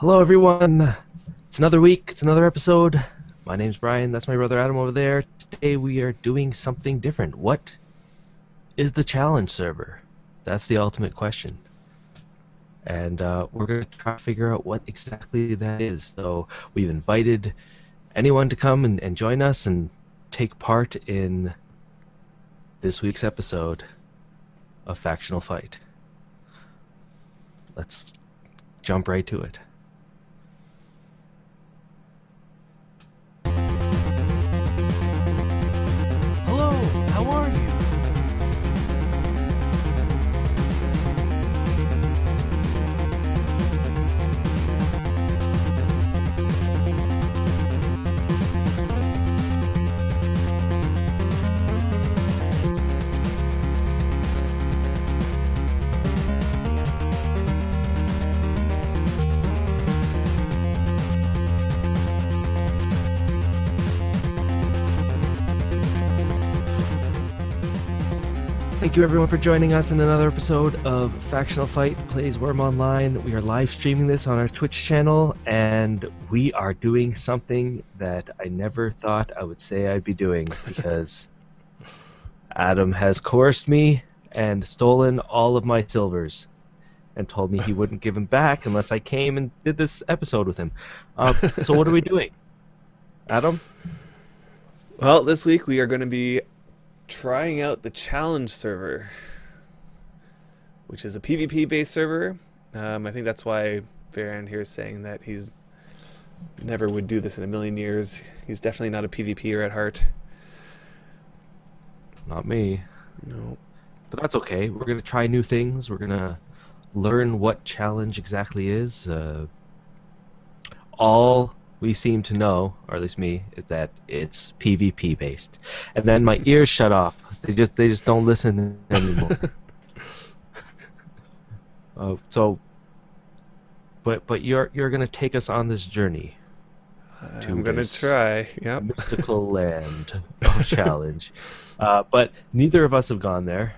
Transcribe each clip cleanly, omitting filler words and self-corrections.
Hello, everyone. It's another week. It's another episode. My name's Brian. That's my brother Adam over there. Today we are doing something different. What is the challenge server? That's the ultimate question. And we're going to try to figure out what exactly that is. So we've invited anyone to come and join us and take part in this week's episode of Factional Fight. Let's jump right to it. Hello, how are you? Thank you everyone for joining us in another episode of Factional Fight plays Wurm Online. We are live streaming this on our Twitch channel, and we are doing something that I never thought I would say I'd be doing, because Adam has coerced me and stolen all of my silvers and told me he wouldn't give them back unless I came and did this episode with him. So what are we doing? Adam? Well, this week we are going to be trying out the challenge server, which is a PvP based server. I think that's why Varan here is saying that he's never would do this in a million years. He's definitely not a PvPer at heart. Not me. No. But that's okay. We're going to try new things. We're going to learn what challenge exactly is. All we seem to know, or at least me, is that it's PvP based. And then my ears shut off. They just don't listen anymore. But you're gonna take us on this journey. I'm going to try. Yep. Mystical land of challenge. But neither of us have gone there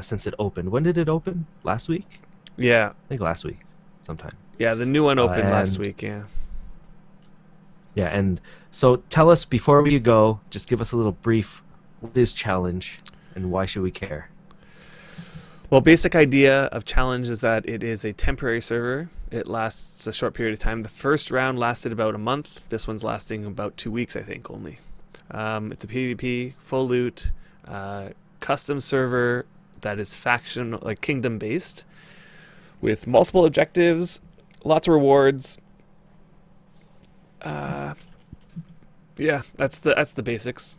since it opened. When did it open? Last week? Yeah. I think last week, sometime. Yeah, the new one opened last and- week, yeah. Yeah, and so tell us, before we go, just give us a little brief, what is challenge and why should we care? Well, basic idea of challenge is that it is a temporary server. It lasts a short period of time. The first round lasted about a month. This one's lasting about 2 weeks, I think, only. It's a PvP, full loot, custom server that is faction, like kingdom based, with multiple objectives, lots of rewards. Yeah, that's the basics.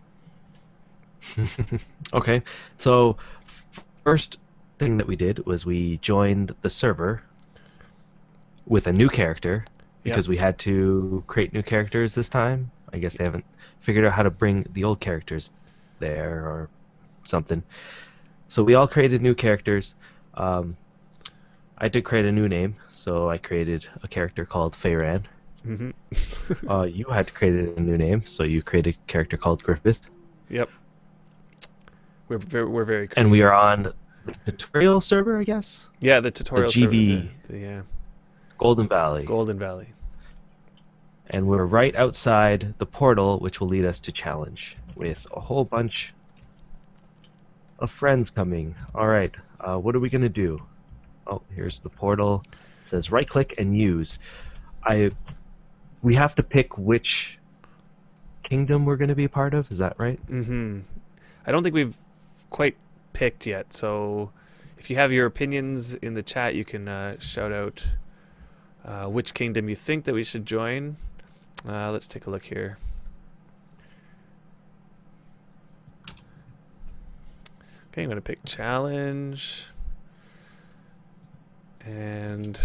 Okay, so first thing that we did was we joined the server with a new character, because we had to create new characters this time. I guess they haven't figured out how to bring the old characters there or something. So we all created new characters. I did create a new name, so I created a character called Feyran. Mm-hmm. You had created a new name, so you created a character called Griffith. Yep. We're very creative. And we are on the tutorial server, I guess? Yeah, the tutorial GV. server. Yeah. Golden Valley. Golden Valley. And we're right outside the portal, which will lead us to challenge, with a whole bunch of friends coming. All right, what are we going to do? Oh, here's the portal. It says right-click and use. We have to pick which kingdom we're going to be a part of. Is that right? Mm-hmm. I don't think we've quite picked yet, so if you have your opinions in the chat, you can shout out which kingdom you think that we should join. Let's take a look here. Okay, I'm going to pick challenge. And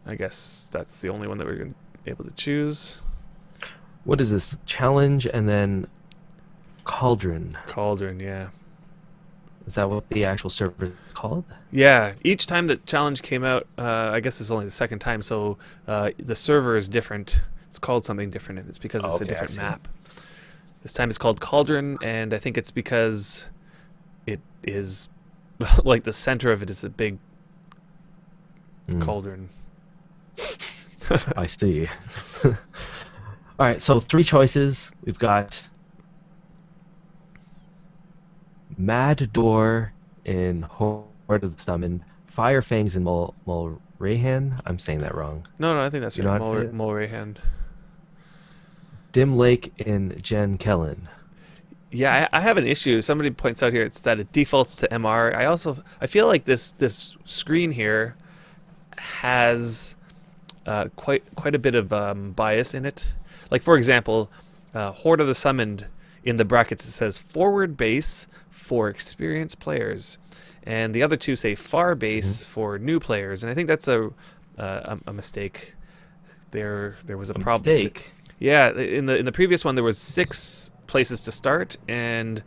I guess that's the only one that we're going to be able to choose. What is this? Challenge and then Cauldron. Cauldron, yeah. Is that what the actual server is called? Yeah, each time that challenge came out, I guess it's only the second time, so the server is different. It's called something different, and it's because it's a different map. This time it's called Cauldron, and I think it's because it is, like, the center of it is a big cauldron. I see. All right, so 3 choices. We've got Mad Door in Horde of the Summoned, Fire Fangs in Mulrahan. I'm saying that wrong. No, I think that's You know right. how to say it? Mulrahan. Dim Lake in Jen Kellen. Yeah, I have an issue. Somebody points out here it's that it defaults to MR. I feel like this screen here has quite a bit of bias in it. Like for example, Horde of the Summoned, in the brackets it says forward base for experienced players, and the other two say far base for new players. And I think that's a mistake. There was a problem. Mistake. Yeah, in the previous one there was 6 places to start, and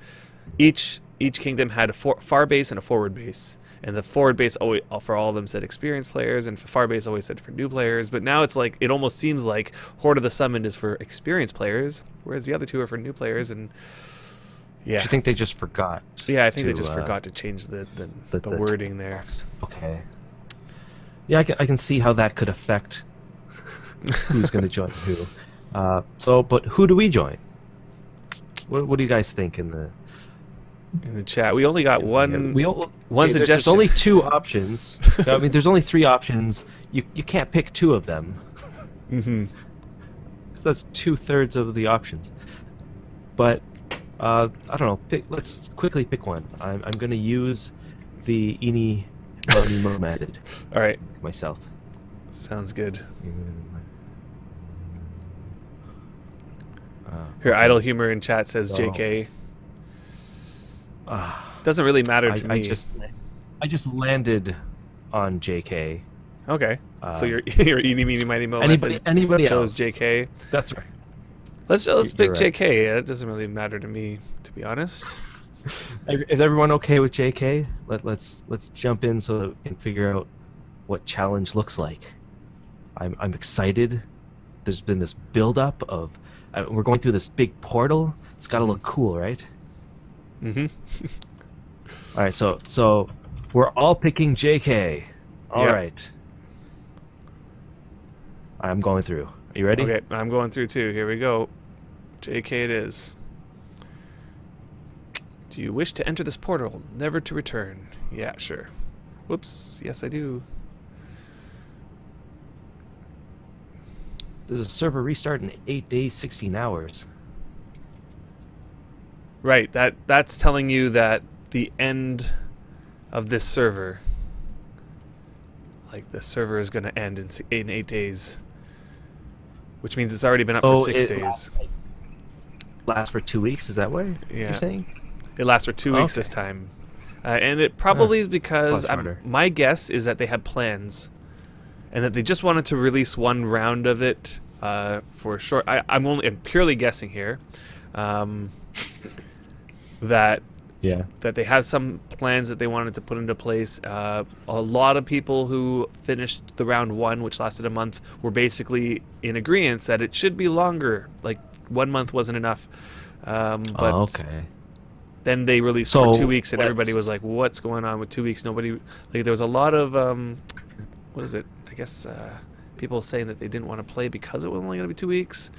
each kingdom had a far base and a forward base. And the forward base always, for all of them, said experienced players, and far base always said for new players. But now it's like, it almost seems like Horde of the Summoned is for experienced players, whereas the other two are for new players. And yeah, I think they just forgot. Yeah, I think they just forgot to change the wording there. Okay. Yeah, I can see how that could affect who's going to join who. But who do we join? What do you guys think in the chat? We only got one suggestion. There's only 2 options. I mean, there's only 3 options. You can't pick 2 of them. Mm-hmm. That's 2/3 of the options. But I don't know. Let's quickly pick one. I'm going to use the Eeny Meeny Mo method. All right. Myself. Sounds good. Here, Idle Humor in chat says JK. Doesn't really matter to me. I just landed on JK. Okay. So you're Eeny Meeny Miny Mo. Anybody chose else? JK. That's right. Let's pick right. JK. It doesn't really matter to me, to be honest. Is everyone okay with JK? Let's jump in so that we can figure out what challenge looks like. I'm excited. There's been this build-up of we're going through this big portal. It's got to look cool, right? Mm-hmm. All right, so we're all picking JK. All right. I'm going through. Are you ready? Okay, I'm going through too. Here we go. JK it is. Do you wish to enter this portal, never to return? Yeah, sure. Whoops. Yes, I do. There's a server restart in 8 days, 16 hours. Right. That's telling you that the end of this server, like the server is going to end in 8 days, which means it's already been up for 6 days. Lasts for 2 weeks. Is that what you're saying? It lasts for 2 weeks this time, and it probably is because my guess is that they had plans, and that they just wanted to release one round of it for short. I'm purely guessing here. That they have some plans that they wanted to put into place. A lot of people who finished the round 1, which lasted a month, were basically in agreement that it should be longer. Like 1 month wasn't enough. But then they released for 2 weeks, and everybody was like, "What's going on with 2 weeks?" Nobody there was a lot of what is it? I guess people saying that they didn't want to play because it was only going to be 2 weeks.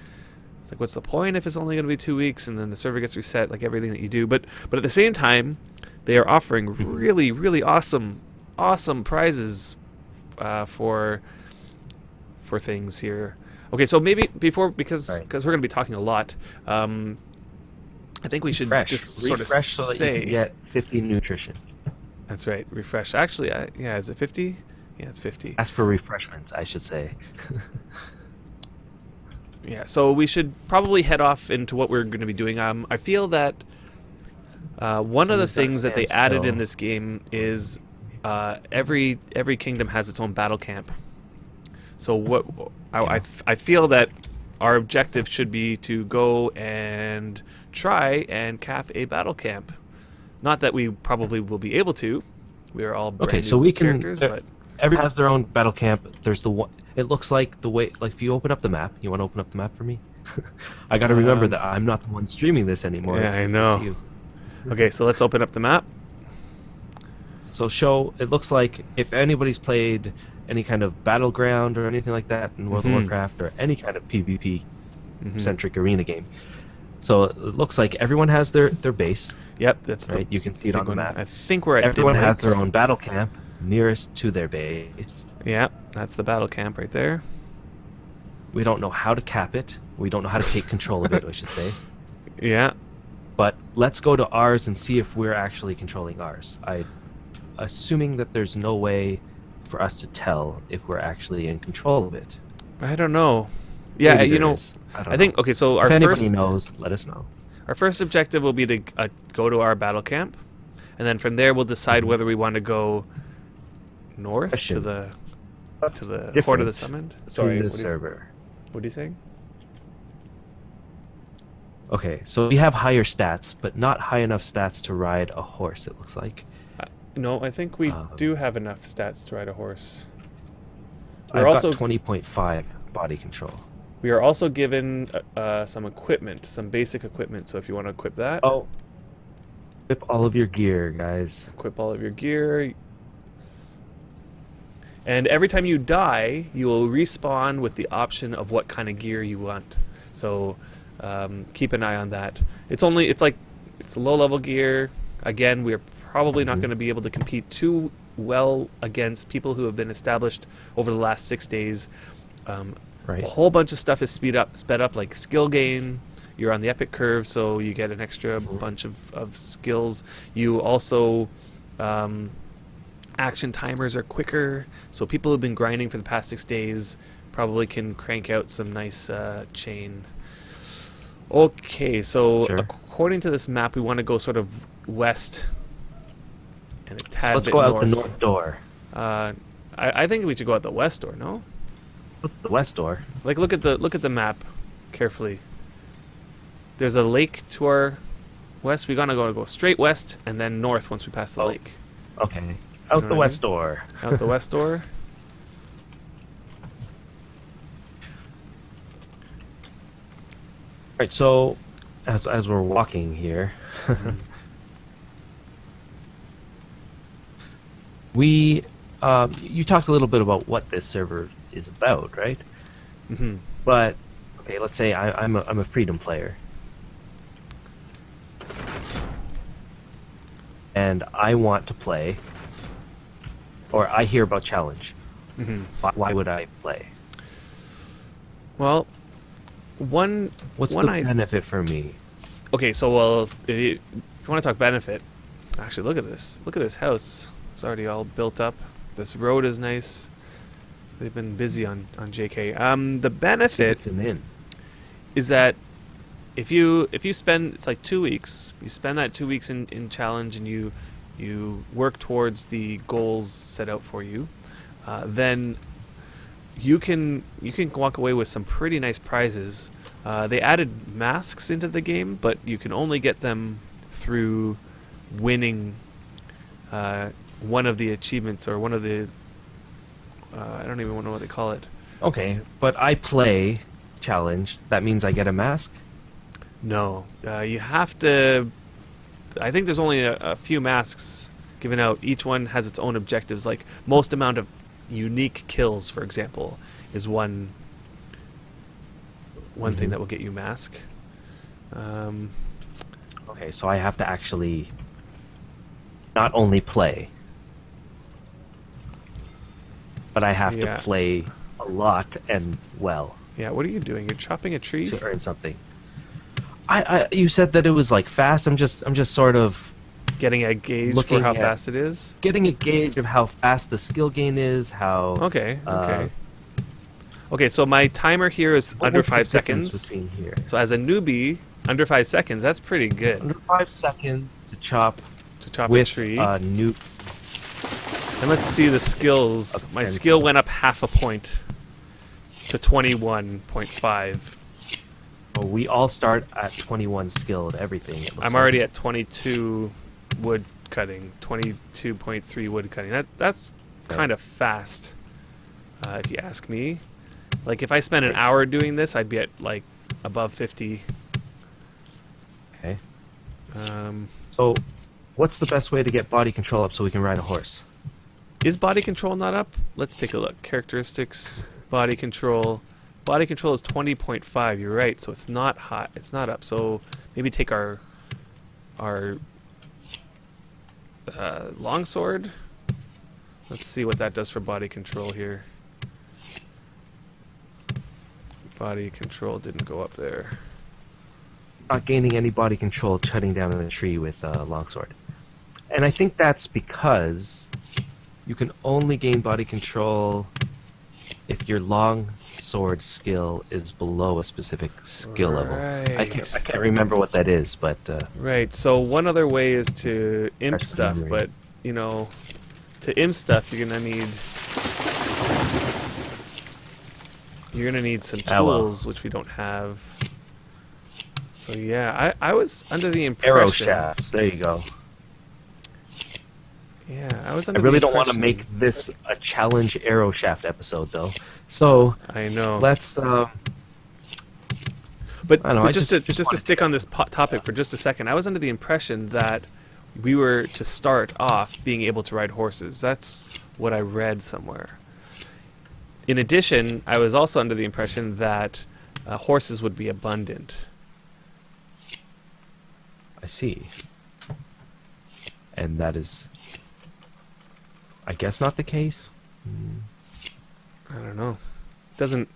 It's like, what's the point if it's only going to be 2 weeks and then the server gets reset, like everything that you do? But at the same time, they are offering really, really awesome prizes for things here. Okay, so maybe because we're going to be talking a lot, I think we should just sort of refresh so that you say can get 50 nutrition. That's right, refresh. Actually, yeah, is it 50? Yeah, it's 50. Ask for refreshment, I should say. Yeah, so we should probably head off into what we're going to be doing. I feel that one of the things that they added in this game is every kingdom has its own battle camp. So I feel that our objective should be to go and try and cap a battle camp. Not that we probably will be able to. We are all brand new characters, but everyone has their own battle camp. There's the one. It looks like the way, like if you open up the map, you want to open up the map for me? I got to remember that I'm not the one streaming this anymore. Yeah, I know. It's you. Okay, so let's open up the map. So it looks like if anybody's played any kind of battleground or anything like that in World of Mhm. Warcraft or any kind of PvP Mhm. centric arena game. So it looks like everyone has their base, Yep, that's the right? You can see it big on the one. map. I think we're at Dim Everyone has Lake. their own battle camp nearest to their base. Yeah, that's the battle camp right there. We don't know how to cap it. We don't know how to take control of it, I should say. Yeah. But let's go to ours and see if we're actually controlling ours. Assuming that there's no way for us to tell if we're actually in control of it. I don't know. Yeah, Maybe you there know, is. I don't I think know. okay. So If anybody knows, let us know. our first objective will be to go to our battle camp, and then from there we'll decide Mhm. whether we want to go north Question. to the Horde of the Different Summoned. in Sorry, the server. what are you saying? Okay, so we have higher stats, but not high enough stats to ride a horse, it looks like. No, I think we Um, do have enough stats to ride a horse. I've We're also got 20.5 body control. we are also given some equipment, some basic equipment. So if you want to equip that, Oh, equip all of your gear, guys. equip all of your gear. And every time you die, you will respawn with the option of what kind of gear you want. So keep an eye on that. It's low level gear. Again, we're probably not Mhm. going to be able to compete too well against people who have been established over the last 6 days. Right. A whole bunch of stuff is sped up, like skill gain. You're on the epic curve, so you get an extra bunch of skills. You also action timers are quicker, so people who've been grinding for the past 6 days probably can crank out some nice chain. Okay, so Sure. according to this map, we want to go sort of west and a tad Let's bit go out north. the north door. I think we should go out the west door. No, The west door. like look at the map carefully. There's a lake to our west. We're gonna go straight west and then north once we pass the Oh. lake. Okay. know Out what the I west door. Out the west door. Right, so as we're walking here, we you talked a little bit about what this server is about, right? Mm-hmm. But okay, let's say I'm a freedom player, and I want to play, or I hear about challenge. Mm-hmm. Why would I play? Well, What's one the benefit for me? okay, so well, if you want to talk benefit, actually look at this. Look at this house. It's already all built up. This road is nice. So they've been busy on JK. The benefit It's an inn. is that if you spend, it's like 2 weeks. You spend that 2 weeks in challenge and you work towards the goals set out for you, then you can walk away with some pretty nice prizes. They added masks into the game, but you can only get them through winning one of the achievements or one of the I don't even know what they call it. Okay, but I play challenge. That means I get a mask. No, you have to. I think there's only a few masks given out. Each one has its own objectives. Like most amount of unique kills, for example, is one thing that will get you mask. Okay, so I have to actually not only play, but I have Yeah. to play a lot and well Yeah, what are you doing? You're chopping a tree? to earn something. You said that it was like fast. I'm just sort of Getting a gauge for Looking how at- fast it is? getting a gauge of how fast the skill gain is. How Okay, okay. Okay, so my timer here is under what's the 5 difference seconds. between here? So as a newbie, under 5 seconds, that's pretty good Under 5 seconds to chop to chop with a tree. new. And let's see the skills. Okay. My skill went up half a point to 21.5. Well, we all start at 21 skilled. Everything. it looks I'm like. already at 22 wood cutting, 22.3 wood cutting. That's Okay. kind of fast, if you ask me. Like if I spent an hour doing this, I'd be at like above 50. Okay. Um, So, what's the best way to get body control up so we can ride a horse? Is body control not up? Let's take a look. Characteristics, body control. Body control is 20.5. You're right. So it's not hot. It's not up. So maybe take our longsword. Let's see what that does for body control here. Body control didn't go up there. Not gaining any body control cutting down a tree with a longsword. And I think that's because you can only gain body control if your longsword skill is below a specific skill level. I can't remember what that is, but right. So one other way is to imp stuff, but you know, to imp stuff you're gonna need some tools, which we don't have. So yeah, I was under the impression... Arrow shafts, there you go. Yeah, I was under I really the don't want to make this a challenge arrow shaft episode, though. So I know. Let's. But just to stick on this topic for just a second, I was under the impression that we were to start off being able to ride horses. That's what I read somewhere. In addition, I was also under the impression that horses would be abundant. I see. And that is, I guess, not the case. I don't know. Doesn't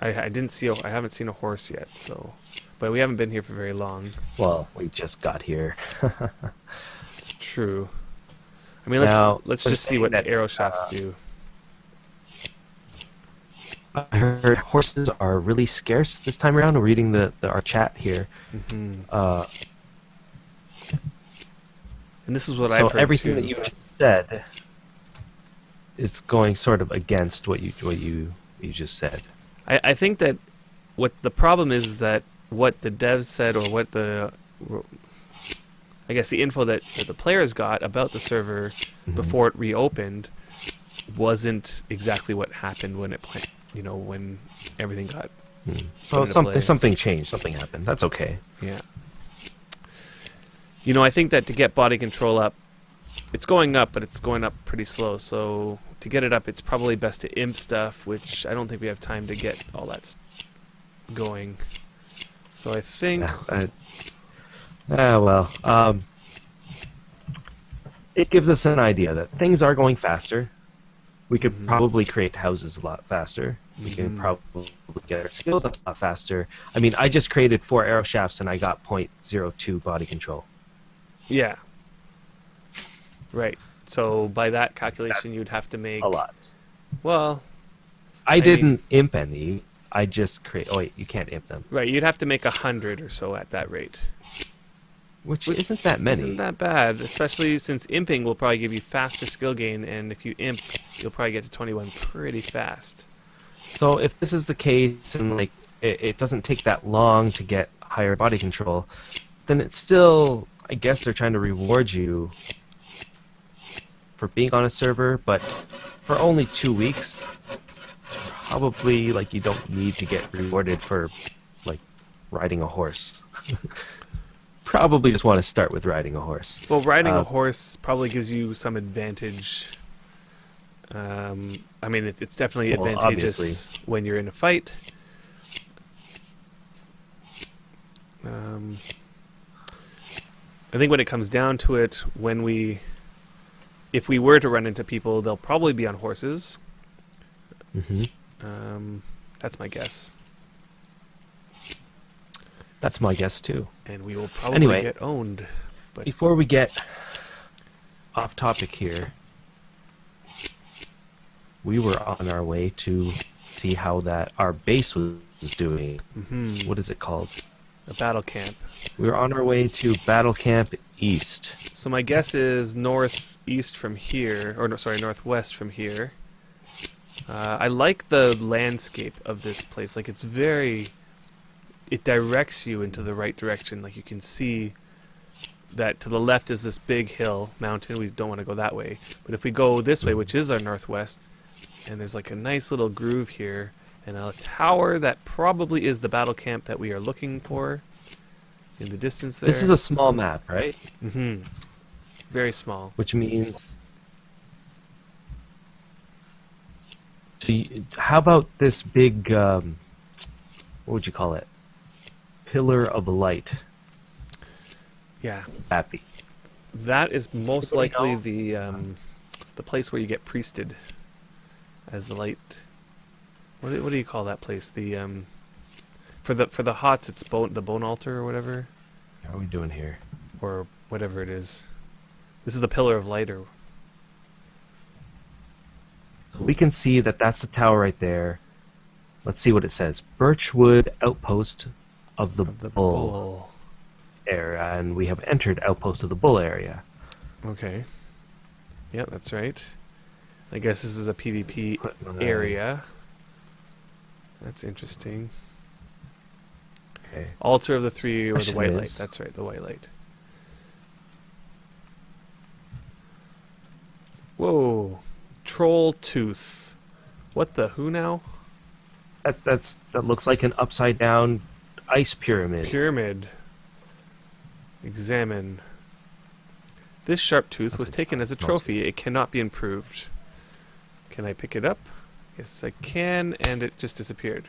I haven't seen a horse yet, so, but we haven't been here for very long. Well, we just got here. It's true. I mean, let's just see what arrow shafts do. I heard horses are really scarce this time around. We're reading our chat here. Mm-hmm. And this is what I've heard So everything too. that you said is going sort of against what you just said. I think that what the problem is that what the devs said, or what I guess the info that the players got about the server before it reopened wasn't exactly what happened when when everything got Well, something changed, something happened. That's okay. Yeah. I think that to get body control up, it's going up, but it's going up pretty slow. So to get it up, it's probably best to imp stuff, which I don't think we have time to get all that going. So I think... it gives us an idea that things are going faster. We could probably create houses a lot faster. We can probably get our skills up a lot faster. I mean, I just created 4 arrow shafts and I got 0.02 body control. Yeah. Right. So by that calculation, you'd have to make... a lot. Well... I didn't imp any. I just create... Oh, wait, you can't imp them. Right, you'd have to make 100 or so at that rate. Which isn't that many. Isn't that bad, especially since imping will probably give you faster skill gain, and if you imp, you'll probably get to 21 pretty fast. So if this is the case, and it doesn't take that long to get higher body control, then it's still... I guess they're trying to reward you for being on a server, but for only 2 weeks, it's probably you don't need to get rewarded for riding a horse. Probably just want to start with riding a horse. Well, riding a horse probably gives you some advantage. I mean, it's definitely advantageous obviously. When you're in a fight. I think when it comes down to it, if we were to run into people, they'll probably be on horses. That's my guess. That's my guess too. And we will probably get owned. But before we get off topic here, we were on our way to see how our base was doing. What is it called? A battle camp. We were on our way to Battle Camp East. So my guess is northeast from here, northwest from here. I like the landscape of this place. It directs you into the right direction. You can see that to the left is this big mountain. We don't want to go that way. But if we go this way, which is our northwest, and there's a nice little groove here, and a tower that probably is the battle camp that we are looking for in the distance there. This is a small map, right? Very small. Which means So how about this big, what would you call it? Pillar of light. Yeah. Happy. That is most Anybody likely know? the place where you get priested as the light. What do you call that place? The for the Hots, it's the bone altar or whatever, How are we doing here? or whatever it is. This is the pillar of light, or So we can see that that's the tower right there. Let's see what it says. Birchwood Outpost of the the Bull bull. area, and we have entered Outpost of the Bull area. Okay. Yeah, that's right. I guess this is a PvP Putting on- area. That's interesting. Okay. Altar of the Three, or the Question white light. is- That's right, the white light. Whoa. Troll Tooth. What the who now? That looks like an upside down ice pyramid. Pyramid. Examine. This sharp tooth That's was a taken as a small trophy. It cannot be improved. Can I pick it up? Yes, I can, and it just disappeared.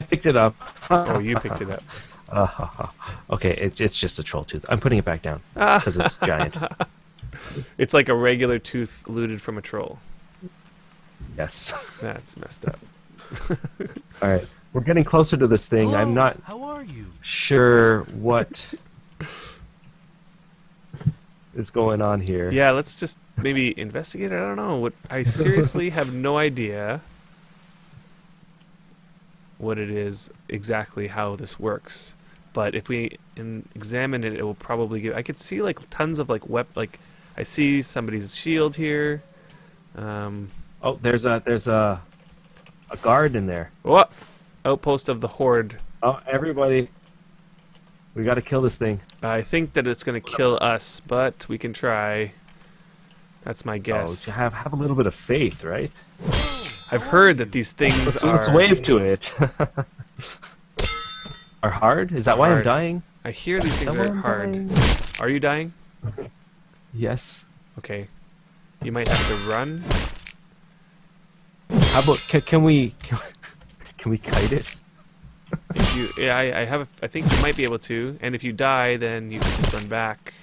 I picked it up. Oh, you picked it up. Okay, it's just a troll tooth. I'm putting it back down Ah, because it's giant. it's like a regular tooth looted from a troll. Yes. That's messed up. All right, we're getting closer to this thing. I'm not How are you? sure what is going on here. Yeah, let's just maybe investigate it. I don't know. What I seriously have no idea what it is exactly, how this works. But if we examine it, it will probably give. I could see like tons of like I see somebody's shield here. Oh, there's a guard in there. What? Outpost of the Horde. Oh, everybody, we got to kill this thing. I think that it's going to kill us, but we can try. That's my guess. Oh, have a little bit of faith, right? I've heard that these things Let's are wave to it. Are hard? Is that why I'm Hard. dying? I hear these things Is that why are I'm hard. dying? Are you dying? Yes. Okay. You might have to run. How about can we kite it? If you, yeah, I think you might be able to. And if you die, then you can just run back.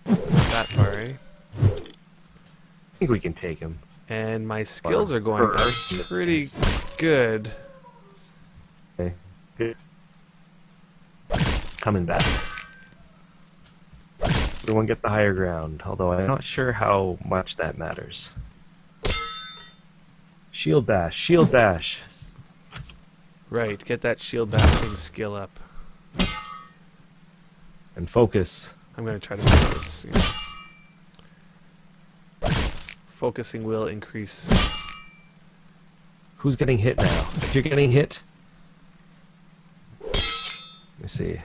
Not that far, eh? I think we can take him. And my skills are going up First, in this pretty sense. good. Okay. Good. Coming back. Everyone get the higher ground, although I'm not sure how much that matters. Shield dash, shield dash. Right, get that shield bashing skill up. And focus. I'm going to try to focus. Focusing will increase. Who's getting hit now? If you're getting hit... Let me see.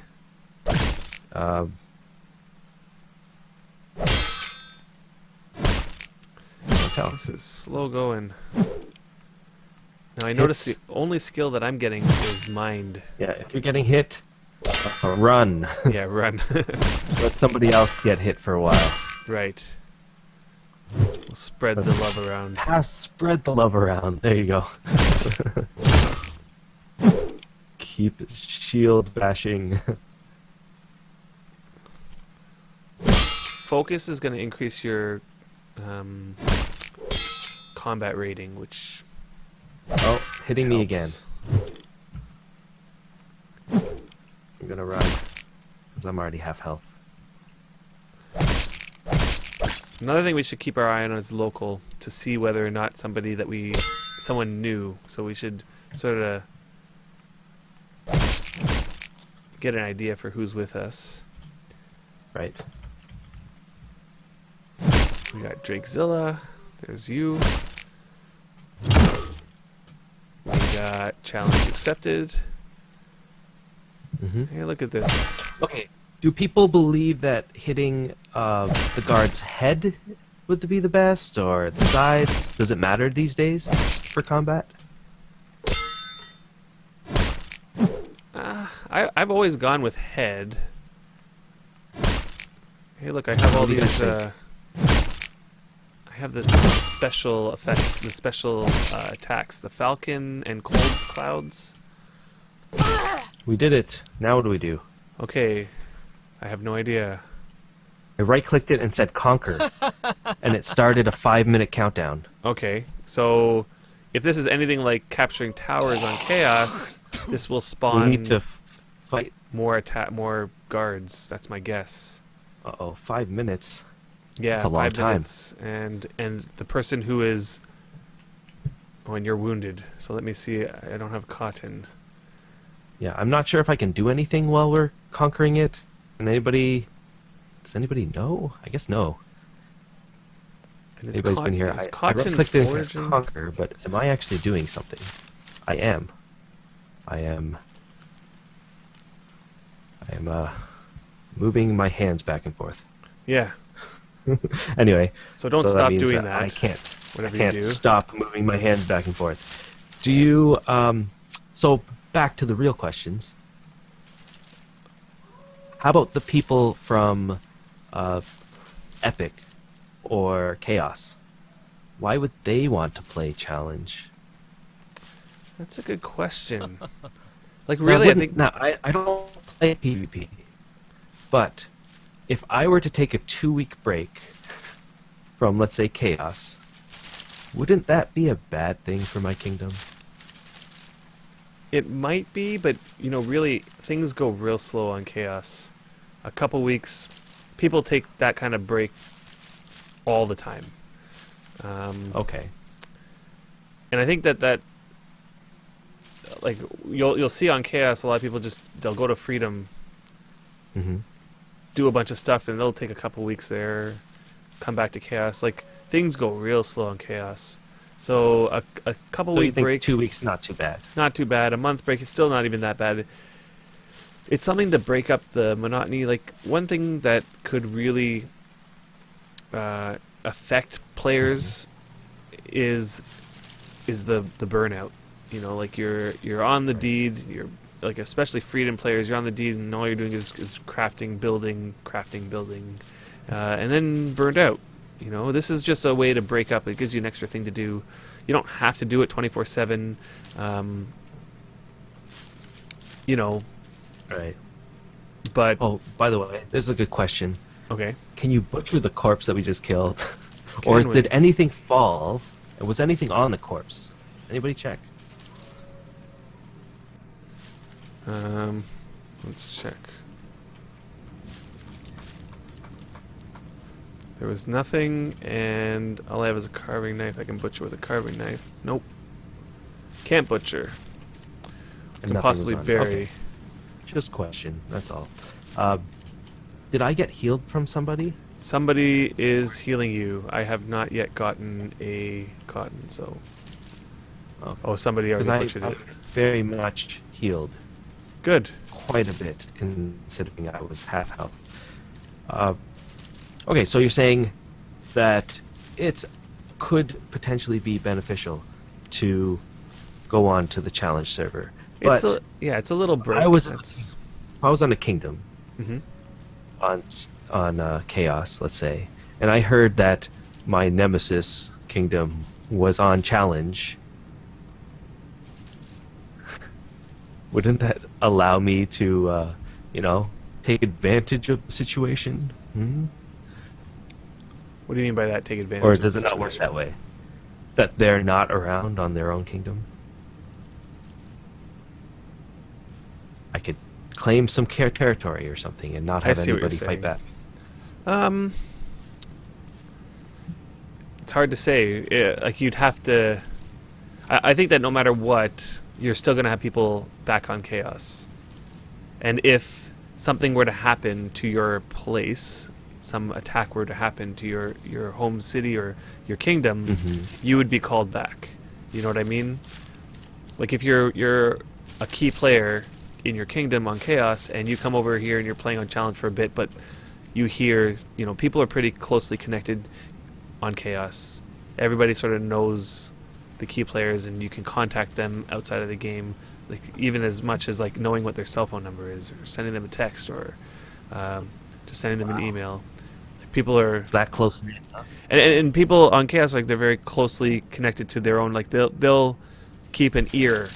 Can't tell. This is slow going. Now I notice the Hits. only skill that I'm getting is mind. Yeah, if you're getting hit, run. Yeah, run. Let somebody else get hit for a while. Right. We'll spread the love around. Spread the love around. There you go. Keep shield bashing. Focus is going to increase your combat rating, which Oh, hitting me again. helps. I'm gonna run. Because I'm already half health. Another thing we should keep our eye on is local, to see whether or not someone new. So we should sort of get an idea for who's with us. Right. We got Drakezilla. There's you. We got challenge accepted. Mm-hmm. Hey, look at this. Okay. Do people believe that hitting the guard's head would be the best, or the sides? Does it matter these days for combat? I've always gone with head. Hey, look, I have all What do you guys these. think? I have the special effects, the special attacks, the Falcon and Cold Clouds. We did it. Now what do we do? Okay, I have no idea. I right-clicked it and said conquer, and it started a 5-minute countdown. Okay, so if this is anything like capturing towers on Chaos, this will spawn We need to fight. more guards. That's my guess. Uh-oh, 5 minutes. Yeah, That's a long 5 time. minutes, and the person who is when you're wounded. So let me see. I don't have cotton. Yeah, I'm not sure if I can do anything while we're conquering it. Does anybody know? I guess no. And it's Anybody's been here. Is I cotton right-clicked it and foraging? conquer, but am I actually doing something? I am. Moving my hands back and forth. Yeah. Anyway, So don't that stop means doing that. I can't. Whatever I can't you do. stop moving my hands back and forth. Do you? So back to the real questions. How about the people from Epic or Chaos? Why would they want to play Challenge? That's a good question. Like really, I think Now, I don't play PvP, but if I were to take a 2-week break from, let's say, Chaos, wouldn't that be a bad thing for my kingdom? it might be, but really things go real slow on Chaos. A couple weeks, people take that kind of break all the time. Okay. And I think that like you'll see on Chaos, a lot of people they'll go to Freedom, Mm-hmm. do a bunch of stuff, and they'll take a couple weeks there, come back to Chaos. Like things go real slow on Chaos. So a couple So you week think break, 2 weeks not too bad? not too bad. A month break is still not even that bad. It's something to break up the monotony. Like one thing that could really affect players is the burnout. Like you're on the deed. You're like, especially Freedom players, you're on the deed, and all you're doing is crafting, building, and then burned out. This is just a way to break up. It gives you an extra thing to do. You don't have to do it 24/7. Right. But Oh, by the way, this is a good question. okay. Can you butcher the corpse that we just killed? Or Can we? did anything fall? And was anything on the corpse? Anybody check? Let's check. There was nothing, and all I have is a carving knife. I can butcher with a carving knife. Nope. Can't butcher. And Can nothing possibly was on. bury. Okay. Just question. That's all. Did I get healed from somebody? Somebody is healing you. I have not yet gotten a cotton, so... Okay. Oh, somebody already butchered I'm it. very much healed. Good. Quite a bit, considering I was half health. Okay, so you're saying that it could potentially be beneficial to go on to the challenge server. But It's a little break. I was That's... on a kingdom hmm on Chaos, let's say, and I heard that my nemesis kingdom was on challenge. Wouldn't that allow me to, take advantage of the situation? Hmm? What do you mean by that, take advantage Or of the does it not work situation? that way? That they're not around on their own kingdom? I could claim some territory or something and not I have see what you're anybody fight saying. back. It's hard to say. Like you'd have to... I think that no matter what, you're still going to have people back on Chaos. And if something were to happen to your place, some attack were to happen to your home city or your kingdom, Mm-hmm. you would be called back. You know what I mean? Like if you're a key player in your kingdom on Chaos and you come over here and you're playing on Challenge for a bit, but you hear, people are pretty closely connected on Chaos. Everybody sort of knows the key players and you can contact them outside of the game, like even as much as like knowing what their cell phone number is or sending them a text or just sending them an email. People are, It's that close knit. Huh? and people on Chaos, like, they're very closely connected to their own. Like, they'll keep an ear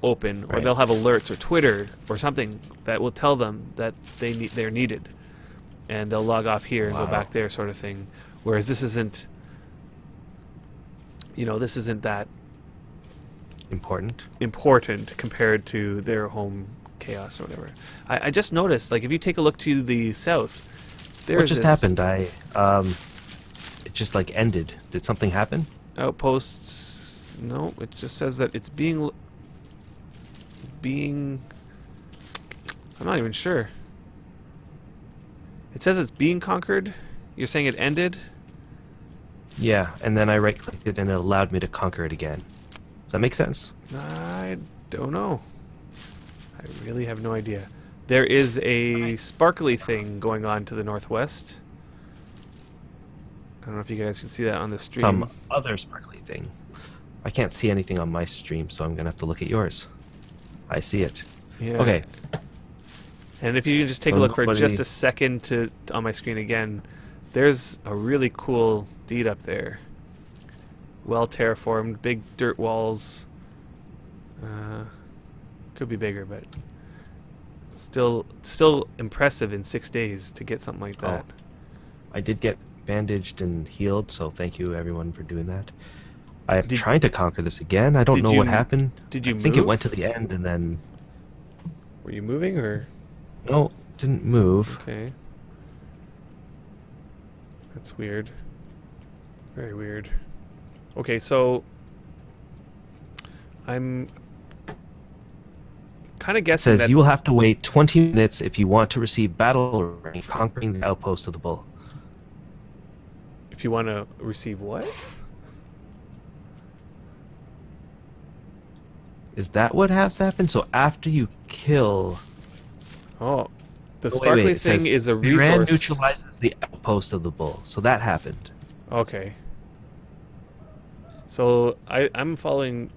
open, or Right. they'll have alerts or Twitter or something that will tell them that they're needed, and they'll log off here and go Wow. back there, sort of thing. Whereas this isn't, this isn't that Important. important compared to their home Chaos or whatever. I just noticed, like, if you take a look to the south, there's What just this happened? It just like ended. Did something happen? outpost. No, it just says that it's being. I'm not even sure. It says it's being conquered. You're saying it ended? Yeah, and then I right-clicked it and it allowed me to conquer it again. Does that make sense? I don't know. I really have no idea. There is a sparkly thing going on to the northwest. I don't know if you guys can see that on the stream. Some other sparkly thing. I can't see anything on my stream, so I'm gonna have to look at yours. I see it. Yeah. Okay. And if you can just take a So look for just nobody- a second on my screen again, there's a really cool deed up there. Well terraformed, big dirt walls. Could be bigger, but still impressive in 6 days to get something like that. Oh. I did get bandaged and healed, so thank you everyone for doing that. I'm trying to conquer this again. I don't did know you- what happened. Did you I think it move? went to the end and then Were you moving or? no, didn't move. Okay. That's weird. Very weird. Okay, so I'm kind of It guessing says that you will have to wait 20 minutes if you want to receive battle rank for conquering the outpost of the bull. if you want to receive what? Is that what has to happen? So after you kill... Oh, the Oh, sparkly wait, it thing says, is a Iran resource. neutralizes the outpost of the bull. So that happened. Okay. So I'm following.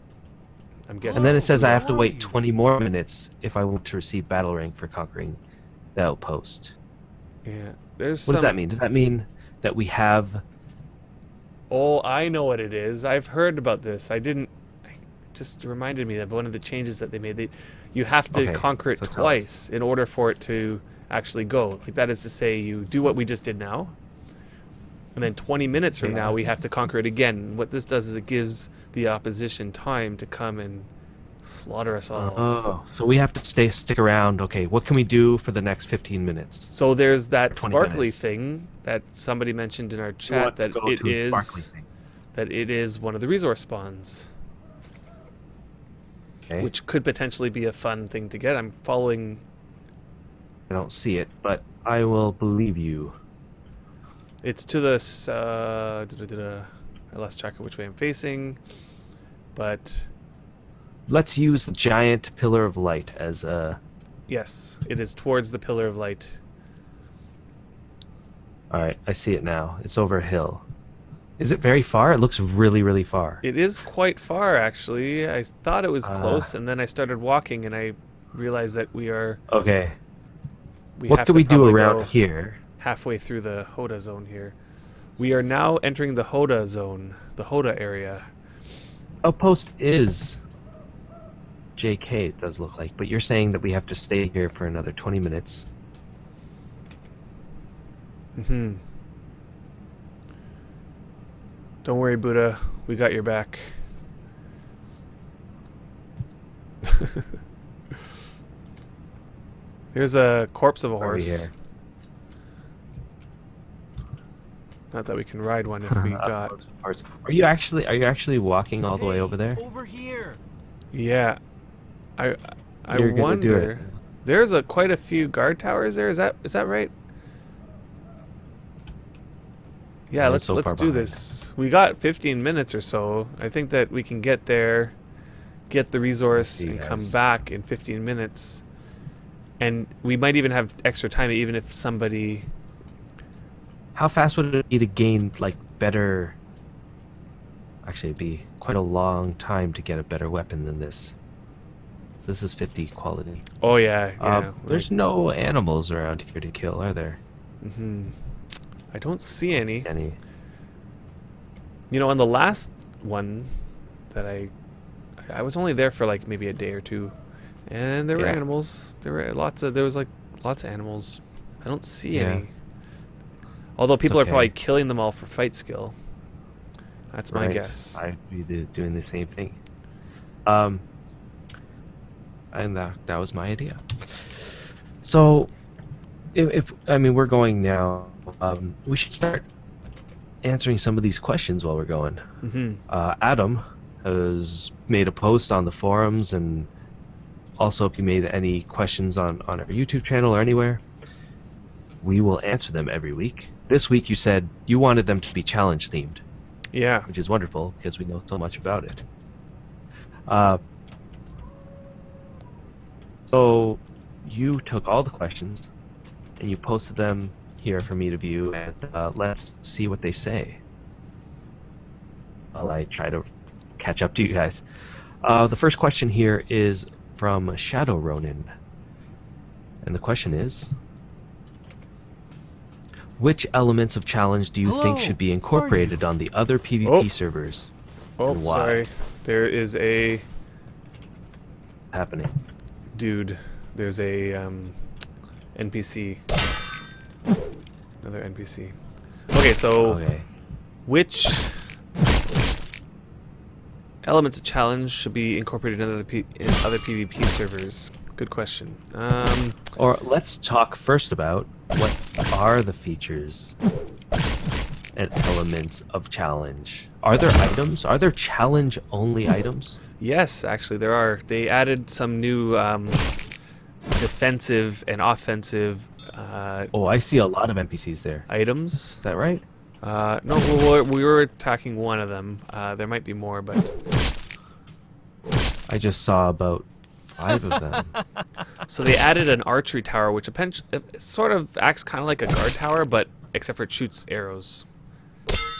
I'm guessing. And then it says I have to Where are wait you? 20 more minutes if I want to receive battle rank for conquering the outpost. Yeah. There's What does some. that mean? Does that mean that we have... Oh, I know what it is. I've heard about this. I didn't. It just reminded me of one of the changes that they made. You have to Okay, conquer it so tell us. twice in order for it to actually go. Like, that is to say, you do what we just did now, and then 20 minutes from Yeah. now we have to conquer it again. What this does is it gives the opposition time to come and slaughter us all. Oh, so we have to stick around. Okay, what can we do for the next 15 minutes? So there's that 20 sparkly minutes. thing that somebody mentioned in our We chat want to that go it to the sparkly is thing. that it is one of the resource spawns, Okay, which could potentially be a fun thing to get. I'm following. I don't see it, but I will believe you. It's to the. I lost track of which way I'm facing, but Let's use the giant pillar of light as a... yes, it is towards the pillar of light. Alright, I see it now. It's over a hill. Is it very far? It looks really, really far. It is quite far, actually. I thought it was close, and then I started walking, and I realized that we are. Okay, We what have can to we do probably around go here? halfway through the Hoda zone here. We are now entering the Hoda zone, the Hoda area. Outpost is JK, it does look like, but you're saying that we have to stay here for another 20 minutes. Mm-hmm. Don't worry, Buddha. We got your back. There's a corpse of a Why are we horse. here? Not that we can ride one if we got. Corpse of horse. Are you actually walking all the way over there? Over here. Yeah, I You're gonna do wonder. it. There's quite a few guard towers there. Is that right? Yeah, I'm let's so far do behind. this. We got 15 minutes or so. I think that we can get there, get the resource, see, and come guys. back in 15 minutes. And we might even have extra time, even if somebody. How fast would it be to gain, like, better... Actually, it'd be quite a long time to get a better weapon than this. So this is 50 quality. Oh yeah, yeah. There's no animals around here to kill, are there? hmm I don't see any. Any? You know, on the last one that I was only there for like maybe a day or two, and there were Yeah. animals. There was like lots of animals. I don't see Yeah. any. Although people are okay. probably killing them all for fight skill. That's my Right. guess. I'd be doing the same thing. And that was my idea. So, if I mean we're going now, we should start answering some of these questions while we're going. Mm-hmm. Adam has made a post on the forums, and also if you made any questions on our YouTube channel or anywhere, we will answer them every week. This week you said you wanted them to be challenge themed, Yeah. which is wonderful because we know so much about it. So you took all the questions and you posted them here for me to view, and let's see what they say while I try to catch up to you guys. The first question here is from Shadow Ronin, and the question is, which elements of challenge do you think should be incorporated on the other PvP servers? Oh, and why? sorry. There is a Happening. dude. There's a NPC. Another NPC. Okay, so Okay. which elements of challenge should be incorporated in other PvP servers? Good question. Or let's talk first about what are the features and elements of challenge. Are there items? Are there challenge-only items? Yes, actually there are. They added some new defensive and offensive Oh, I see a lot of NPCs there. items. Is that right? No, we were attacking one of them. There might be more, but I just saw about 5 of them. so they added an archery tower, which it sort of acts kind of like a guard tower, but except for it shoots arrows.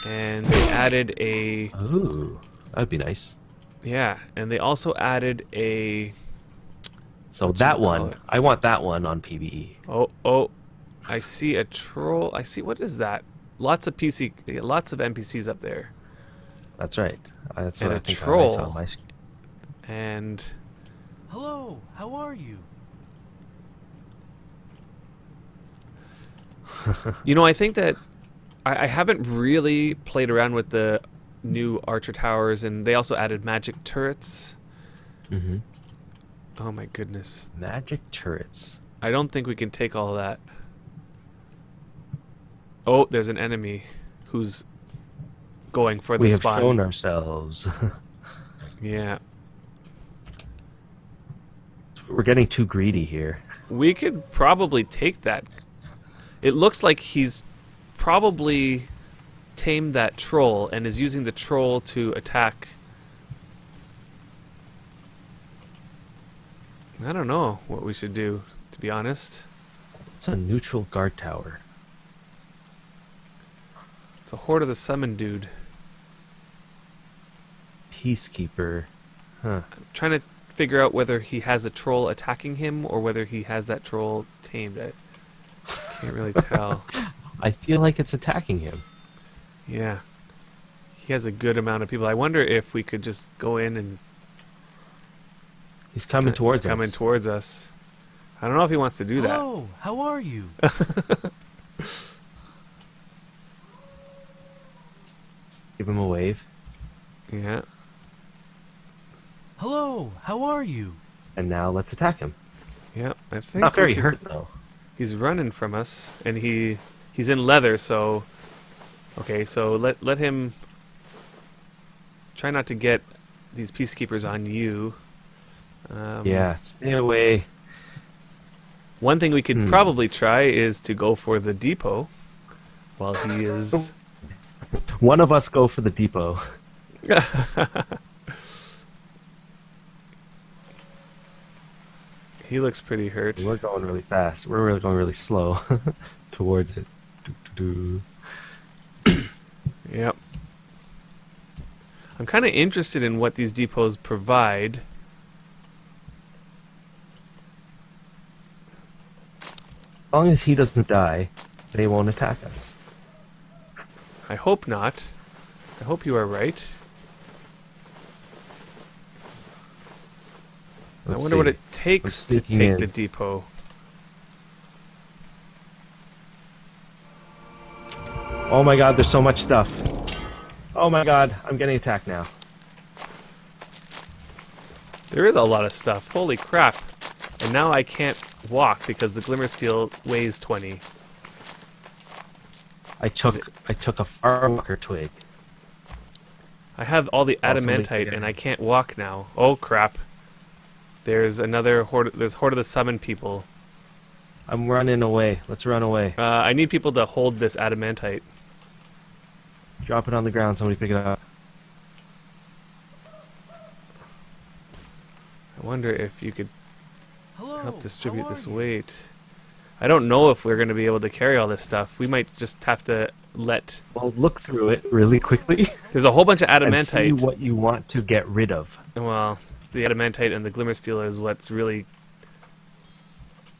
And they added a Ooh, that'd be nice. yeah, and they also added a So that one, it? I want that one on PvE. oh, I see a troll. I see, what is that? Lots of NPCs up there, That's right. That's And what a I think I troll. saw on my screen. and Hello, how are you? you know, I think that I haven't really played around with the new archer towers, and they also added magic turrets. Mm-hmm. Oh my goodness. Magic turrets. I don't think we can take all of that. Oh, there's an enemy who's going for the We have spawn. shown ourselves. Yeah. We're getting too greedy here. We could probably take that. It looks like he's probably tamed that troll and is using the troll to attack. I don't know what we should do, to be honest. It's a neutral guard tower. It's a Horde of the Summon dude. Peacekeeper. Huh. I'm trying to figure out whether he has a troll attacking him or whether he has that troll tamed. I can't really tell. I feel like it's attacking him. Yeah. He has a good amount of people. I wonder if we could just go in and... He's coming towards He's coming us. towards us. I don't know if he wants to do that. Hello, how are you? Give him a wave. Yeah. Hello, how are you? And now let's attack him. Yeah, I think Not very we could- hurt though. He's running from us, and he's in leather. So, okay, so let him try not to get these peacekeepers on you. Yeah, stay away. One thing we could probably try is to go for the depot while he is. One of us go for the depot. He looks pretty hurt. We're going really fast. We're really going really slow towards it. Yep. I'm kind of interested in what these depots provide. As long as he doesn't die, they won't attack us. I hope not. I hope you are right. Let's I wonder what see. it takes to sneaking take in. the depot. Oh my god, there's so much stuff. Oh my god, I'm getting attacked now. There is a lot of stuff. Holy crap. And now I can't walk because the glimmer steel weighs 20. I took a firewalker twig. I have all the Also make adamantite the- and I can't walk now. Oh crap. There's another horde. There's Horde of the Summon people. I'm running away. Let's run away. I need people to hold this adamantite. Drop it on the ground. Somebody pick it up. I wonder if you could Hello. help distribute how this are you? weight. I don't know if we're going to be able to carry all this stuff. We might just have to let... Well, look through it really quickly There's a whole bunch of and see adamantite. what you want to get rid of. Well, the adamantite and the glimmer steel is what's really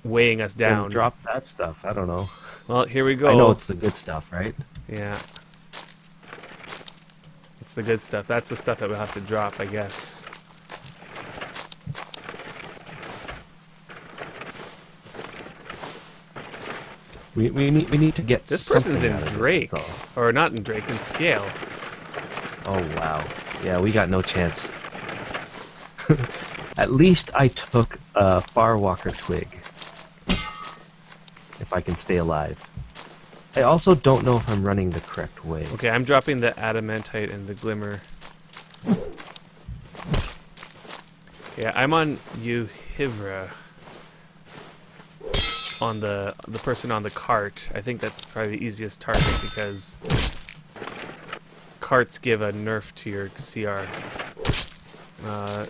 weighing us down. Then drop that stuff. I don't know. Well, here we go. I know it's the good stuff, right? Yeah. It's the good stuff. That's the stuff that we'll have to drop, I guess. We need to get This person's something in out of it, Drake. that's all. Or not in Drake, in Scale. Oh wow. Yeah, we got no chance. At least I took a firewalker twig. If I can stay alive. I also don't know if I'm running the correct way. Okay, I'm dropping the adamantite and the glimmer. Yeah, I'm on Uhivra. On the person on the cart. I think that's probably the easiest target because carts give a nerf to your CR.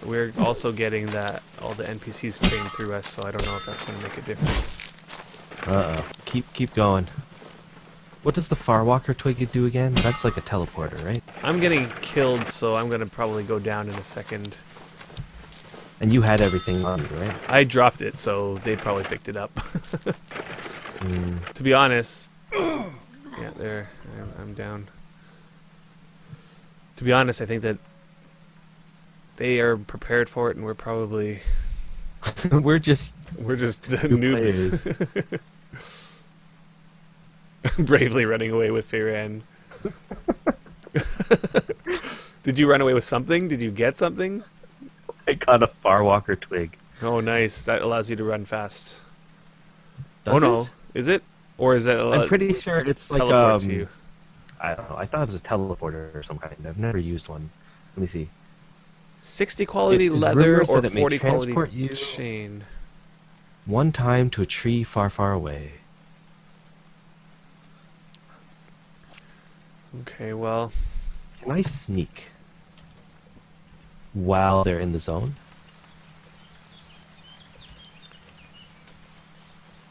We're also getting that all the NPCs trained through us, so I don't know if that's going to make a difference. Uh-oh. Keep going. What does the firewalker twig do again? That's like a teleporter, right? I'm getting killed, so I'm going to probably go down in a second. And you had everything on you, right? I dropped it, so they probably picked it up. To be honest, yeah, there, I'm down. To be honest, I think that they are prepared for it, and we're probably We're just noobs. Bravely running away with Feiran. Did you run away with something? Did you get something? I got a firewalker twig. Oh, nice. That allows you to run fast. Does oh no, it? is it? Or is that I'm pretty sure it's like teleports you? I don't know. I thought it was a teleporter or some kind. I've never used one. Let me see. 60 quality It is leather rumors or that it may 40 quality transport you- chain? One time to a tree far, far away. Okay, well, Can I sneak while they're in the zone?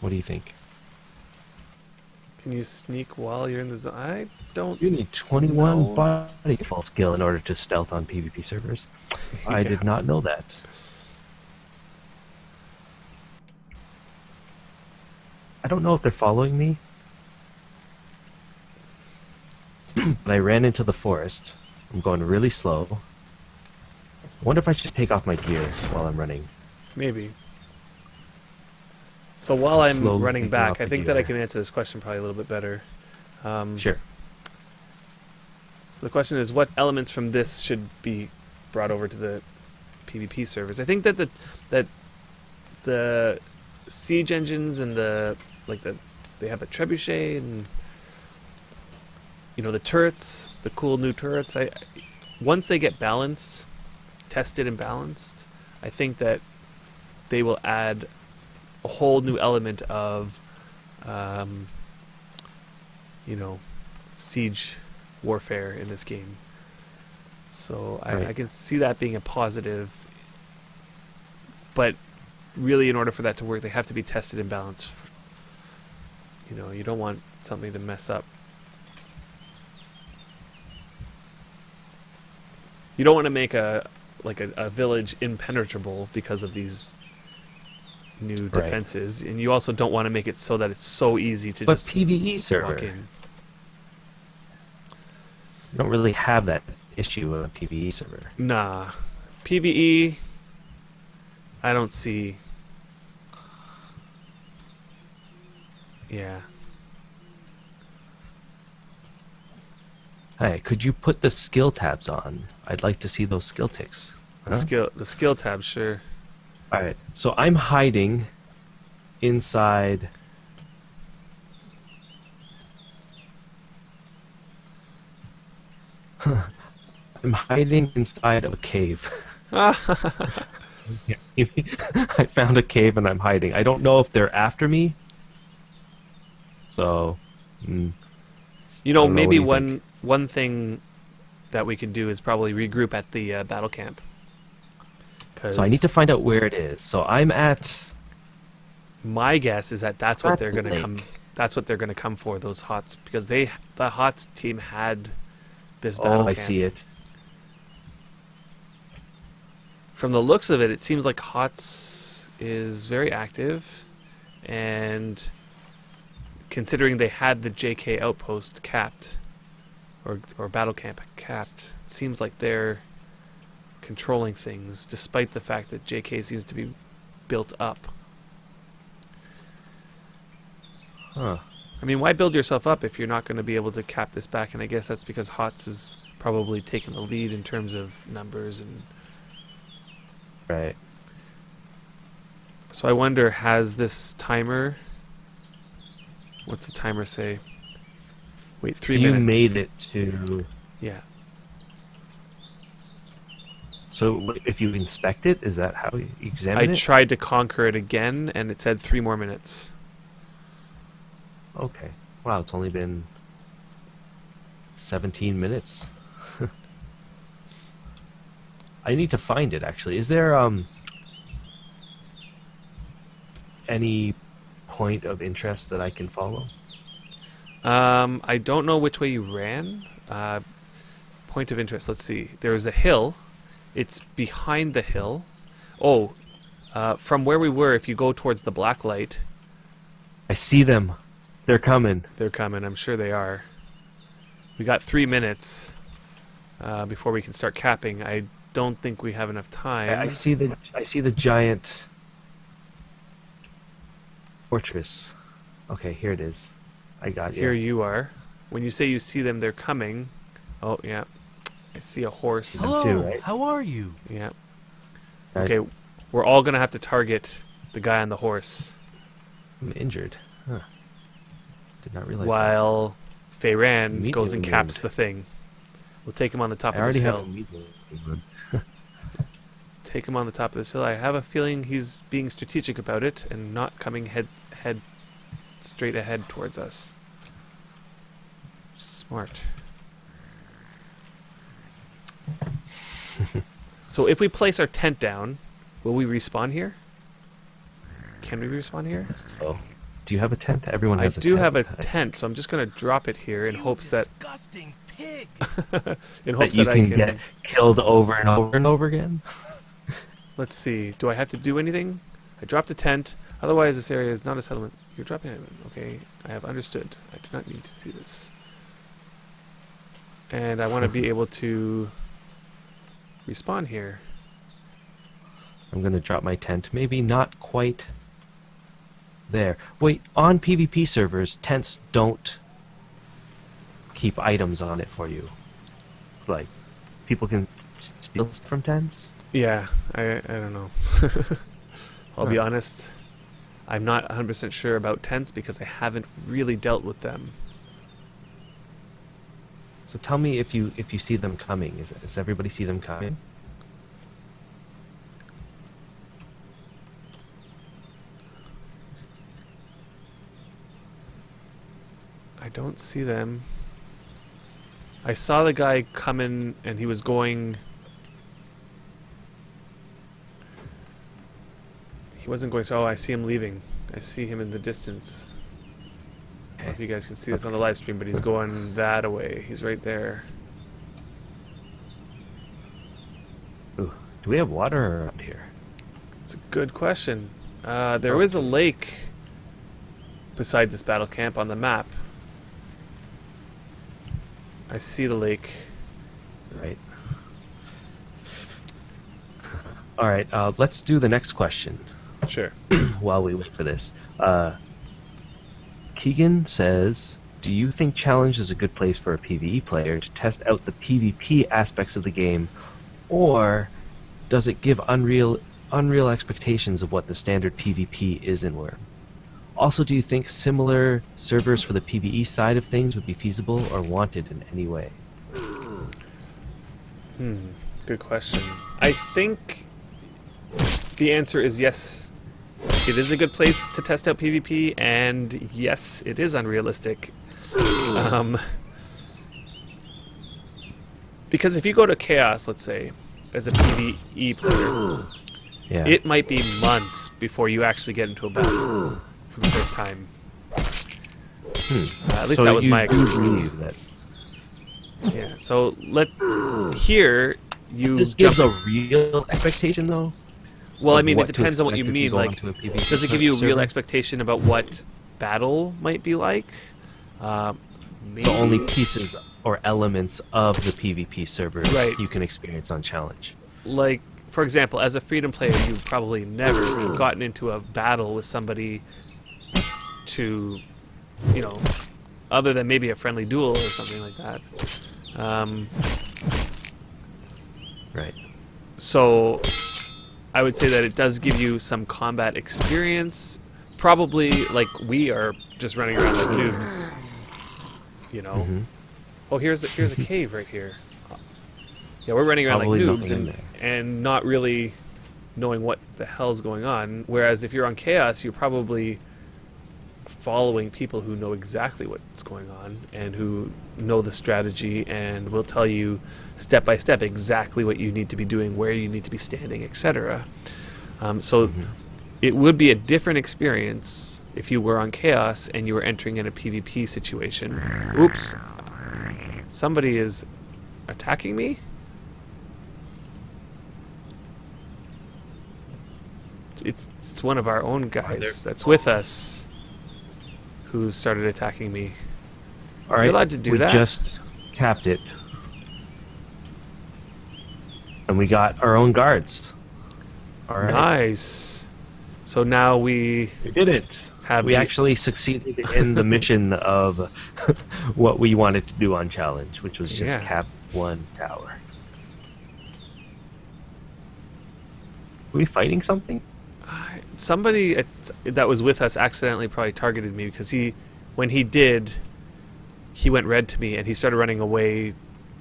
What do you think? can you sneak while you're in the zone? I don't. You need 21 No. body default skill in order to stealth on PvP servers. I Yeah. did not know that. I don't know if they're following me. But I ran into the forest. I'm going really slow. I wonder if I should take off my gear while I'm running. Maybe. So while I'm Slowly running taking back, off I the think that I gear. can answer this question probably a little bit better. Sure. So the question is, what elements from this should be brought over to the PvP servers? I think that the siege engines and they have the trebuchet and the turrets, the cool new turrets. Once they get balanced, tested and balanced, I think that they will add a whole new element of siege warfare in this game. So Right. I can see that being a positive, but really in order for that to work, they have to be tested and balanced. You don't want something to mess up. You don't want to make a village impenetrable because of these new Right. defenses, and you also don't want to make it so that it's so easy to But just PvE server. walk in. You don't really have that issue on a PvE server. Nah. PvE, I don't see. Yeah. Hey, could you put the skill tabs on? I'd like to see those skill ticks. The skill tab, sure. Alright, so I'm hiding inside... I'm hiding inside of a cave. I found a cave and I'm hiding. I don't know if they're after me. So... You know, what maybe do you think? one thing that we could do is probably regroup at the battle camp. So I need to find out where it is. So I'm at... My guess is that that's what At they're the going to come. lake. That's what they're going to come for. Those HOTS, because the HOTS team had this Oh, battle I camp. see it. From the looks of it, it seems like HOTS is very active, and considering they had the JK outpost capped, or battle camp capped, it seems like they're controlling things, despite the fact that JK seems to be built up. Huh. I mean, why build yourself up if you're not going to be able to cap this back? And I guess that's because HOTS is probably taking the lead in terms of numbers. And Right. so I wonder, has this timer... What's the timer say? Wait, 3 You minutes. made it to... Yeah. So if you inspect it, is that how you examine I it? tried to conquer it again, and it said 3 more minutes. Okay. Wow, it's only been 17 minutes. I need to find it, actually. Is there any point of interest that I can follow? I don't know which way you ran. Point of interest, let's see. There's a hill. It's behind the hill. Oh, from where we were, if you go towards the black light... I see them. They're coming. They're coming, I'm sure they are. We got 3 minutes before we can start capping. I don't think we have enough time. I see the giant fortress. Okay, here it is. I got Here you. you are. When you say you see them, they're coming. Oh, yeah. I see a horse. Hello. Hello, too, right? how are you? Yeah. Guys, Okay, we're all going to have to target the guy on the horse. I'm injured. Huh. Did not realize that. While Feyran Immediately goes and caps wound. the thing. We'll take him on the top I of this already have hill. a medium. Take him on the top of this hill. I have a feeling he's being strategic about it and not coming head straight ahead towards us. Smart. So if we place our tent down, will we respawn here? Can we respawn here? Oh. Do you have a tent? Everyone I has a tent. do have a tent, so I'm just going to drop it here in You hopes that disgusting pig. That I you can can get killed over and over and over again? Let's see. Do I have to do anything? I dropped a tent. Otherwise, this area is not a settlement. You're dropping it. Okay, I have understood. I do not need to see this. And I want to be able to respawn here. I'm going to drop my tent. Maybe not quite there. Wait, on PvP servers, tents don't keep items on it for you. Like, people can steal stuff from tents? Yeah, I don't know. I'll be honest. I'm not 100% sure about tents because I haven't really dealt with them. So tell me if you see them coming. Does everybody see them coming? I don't see them. I saw the guy coming and he was going... He wasn't going, so I see him leaving. I see him in the distance. I don't know if you guys can see this on the live stream, but he's going that way. He's right there. Ooh, do we have water around here? It's a good question. There is a lake beside this battle camp on the map. I see the lake. Right. All right. Let's do the next question Sure. while we wait for this. Keegan says, do you think Challenge is a good place for a PvE player to test out the PvP aspects of the game, or does it give unreal expectations of what the standard PvP is in Wurm? Also, do you think similar servers for the PvE side of things would be feasible or wanted in any way? Good question. I think the answer is yes. It is a good place to test out PvP, and yes, it is unrealistic. Because if you go to Chaos, let's say, as a PvE player, Yeah. it might be months before you actually get into a battle for the first time. At least So that was you my do experience. believe that Yeah. So here you this gives a real expectation, though? Well, I of mean, it what to depends on what you expect if you mean. go Like, onto a PvP does it give you a real server? expectation about what battle might be like? Maybe. So only pieces or elements of the PvP server Right. you can experience on Challenge. Like, for example, as a Freedom player, you've probably never gotten into a battle with somebody to, you know, other than maybe a friendly duel or something like that. Right. So I would say that it does give you some combat experience. Probably, like, we are just running around like noobs, you know. Mhm. Oh, here's a cave right here. Yeah, we're running around Probably like noobs nothing in and, there. and not really knowing what the hell's going on. Whereas if you're on Chaos, you're probably following people who know exactly what's going on and who know the strategy and will tell you step by step exactly what you need to be doing, where you need to be standing, etc. So it would be a different experience if you were on Chaos and you were entering in a PvP situation. Oops. Somebody is attacking me? It's one of our own guys that's with us who started attacking me. All right. You're allowed to do we that? just capped it. And we got our own guards. All right. Nice. So now we We did it. have We the- actually succeeded in the mission of what we wanted to do on Challenge, which was just Yeah. cap one tower. Were we fighting something? somebody that was with us accidentally probably targeted me because when he did, he went red to me and he started running away,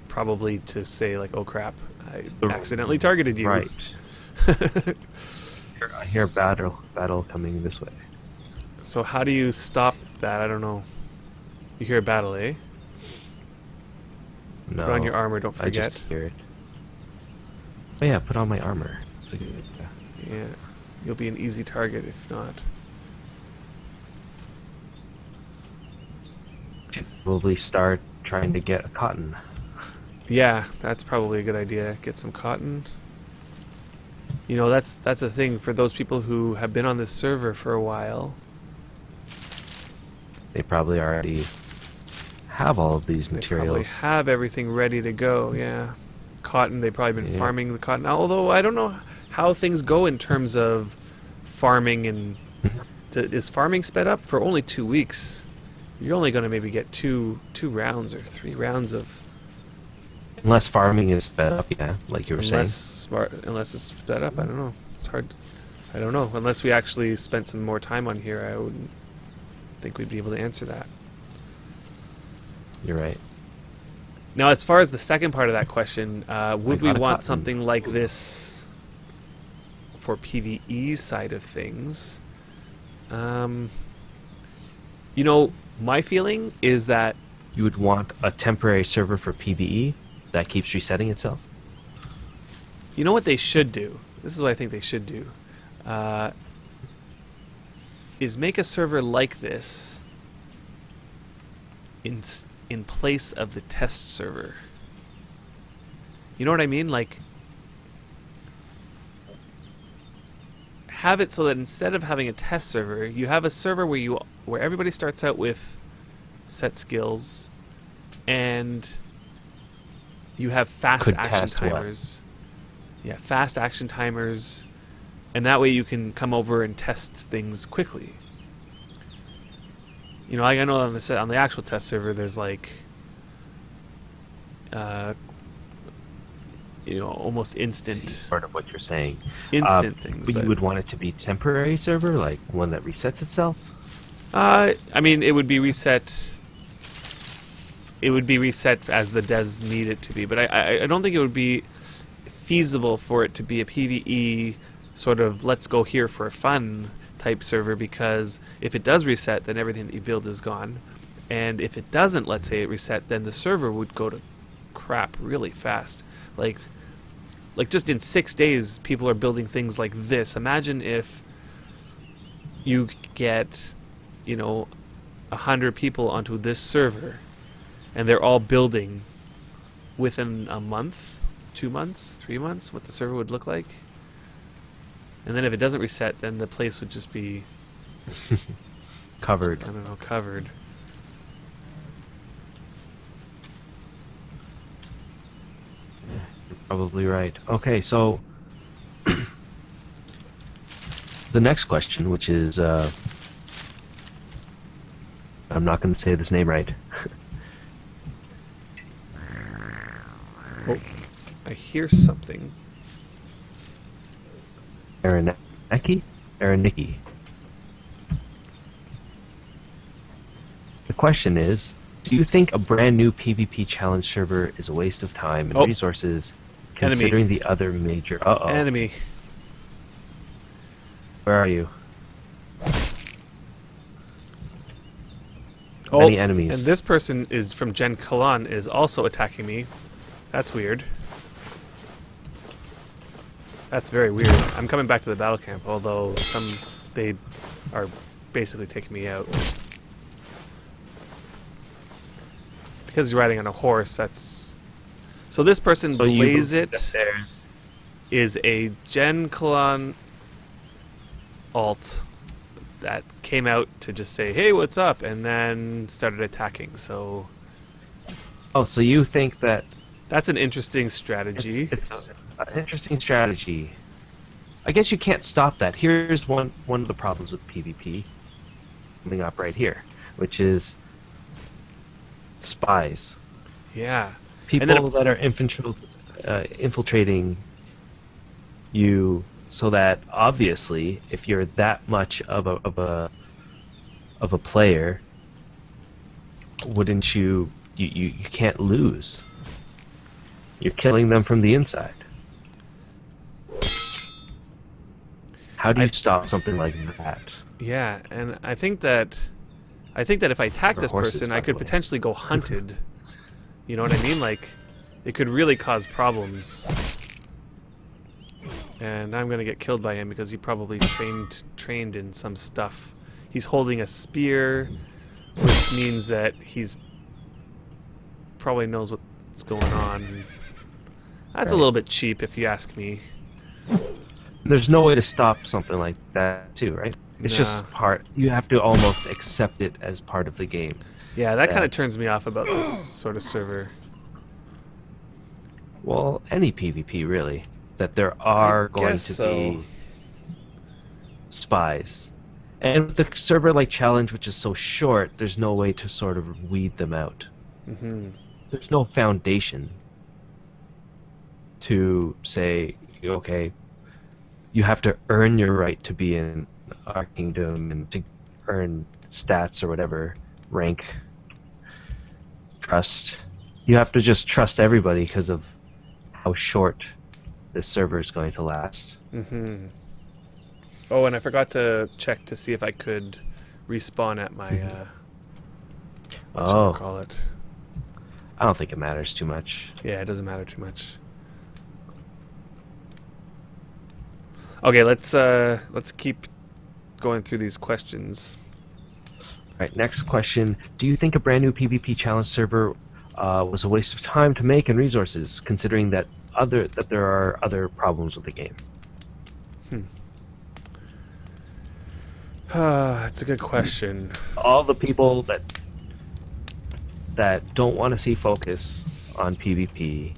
probably to say like, "Oh crap, I accidentally targeted you." Right. I hear battle coming this way. So how do you stop that? I don't know. You hear a battle, eh? No. Put on your armor, don't I forget. just hear it. Oh yeah, put on my armor. It's a good idea. Yeah, you'll be an easy target if not. Should probably start trying to get a cotton. Yeah, that's probably a good idea. Get some cotton. You know, that's the thing for those people who have been on this server for a while. They probably already have all of these They materials. probably have everything ready to go. Yeah, cotton. They've probably been Yeah. farming the cotton. Although I don't know how things go in terms of farming and is farming sped up for only 2 weeks. You're only going to maybe get two rounds or 3 rounds of. Unless farming is sped up, yeah, like you were saying. Unless it's sped up, I don't know. It's hard. I don't know. Unless we actually spent some more time on here, I wouldn't think we'd be able to answer that. You're right. Now, as far as the second part of that question, would we got a want cotton. something like this for PvE side of things? You know, my feeling is that You would want a temporary server for PvE that keeps resetting itself. you know what they should do. This is what I think they should do. Is make a server like this in place of the test server. You know what I mean? Like, have it so that instead of having a test server, you have a server where everybody starts out with set skills, and you have fast Could action test what? timers. Yeah, fast action timers, and that way you can come over and test things quickly. You know, like I know on the actual test server, there's like, almost instant, Part of what you're saying. things. But But you would want it to be temporary server, like one that resets itself. I mean, it would be reset. It would be reset as the devs need it to be, but I don't think it would be feasible for it to be a PvE sort of let's go here for fun type server, because if it does reset, then everything that you build is gone, and if it doesn't, let's say it reset, then the server would go to crap really fast. Like just in 6 days, people are building things like this. Imagine if you get, 100 people onto this server, and they're all building within a month, 2 months, 3 months, what the server would look like. And then if it doesn't reset, then the place would just be Covered. I don't know, covered. You're probably right. Okay, so the next question, which is, I'm not going to say this name right. Oh, I hear something. Araniki. The question is, do you think a brand new PvP challenge server is a waste of time and resources, considering the other major... Enemy. Where are you? Oh, Many enemies. and this person is from Gen Kalan is also attacking me. That's weird. That's very weird. I'm coming back to the battle camp, although they are basically taking me out. Because he's riding on a horse, that's... So this person, So Blazeit, is a Gen Kalan alt that came out to just say, hey, what's up? And then started attacking, so... Oh, so you think that... That's an interesting strategy. It's an interesting strategy. I guess you can't stop that. Here's one of the problems with PvP coming up right here, which is spies. Yeah. People that are infiltrating you, so that obviously, if you're that much of a player, wouldn't you can't lose. You're killing them from the inside. How do you stop something like that? Yeah, and I think that if I attack this horses, person, by I the could way. potentially go hunted. You know what I mean? Like, it could really cause problems. And I'm gonna get killed by him because he probably trained in some stuff. He's holding a spear, which means that he's probably knows what's going on. That's a Right. little bit cheap, if you ask me. There's no way to stop something like that, too, right? It's just part. You have to almost accept it as part of the game. Yeah, that kind of That- turns me off about this sort of server. Well, any PvP really. That there are going guess to so. be spies. And with the server like challenge, which is so short, there's no way to sort of weed them out. Hmm. There's no foundation to say, okay, you have to earn your right to be in our kingdom and to earn stats or whatever, rank, trust. You have to just trust everybody because of how short this server is going to last. Hmm. Oh, and I forgot to check to see if I could respawn at my Oh, call it. I don't think it matters too much. Yeah, it doesn't matter too much. Okay, let's keep going through these questions. Right, next question. Do you think a brand new PvP challenge server was a waste of time to make and resources, considering that there are other problems with the game? That's a good question. All the people that don't want to see focus on PvP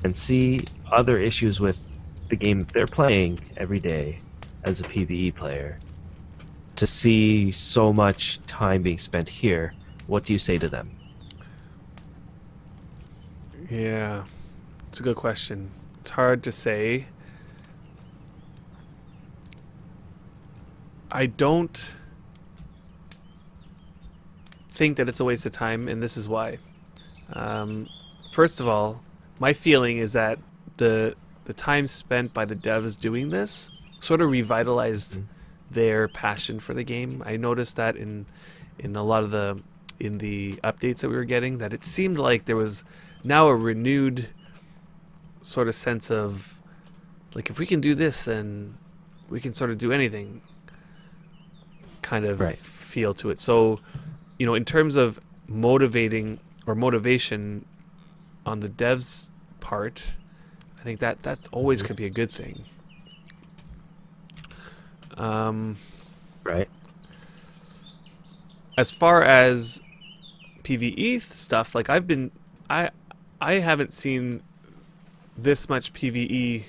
and see other issues with the game they're playing every day as a PvE player, to see so much time being spent here, what do you say to them? Yeah, it's a good question. It's hard to say. I don't think that it's a waste of time, and this is why. First of all, my feeling is that the time spent by the devs doing this sort of revitalized their passion for the game. I noticed that in a lot of the updates that we were getting, that it seemed like there was now a renewed sort of sense of, like, if we can do this, then we can sort of do anything kind of feel to it. So, you know, in terms of motivation on the devs part, I think that always could be a good thing. Right. As far as PvE stuff, like I haven't seen this much PvE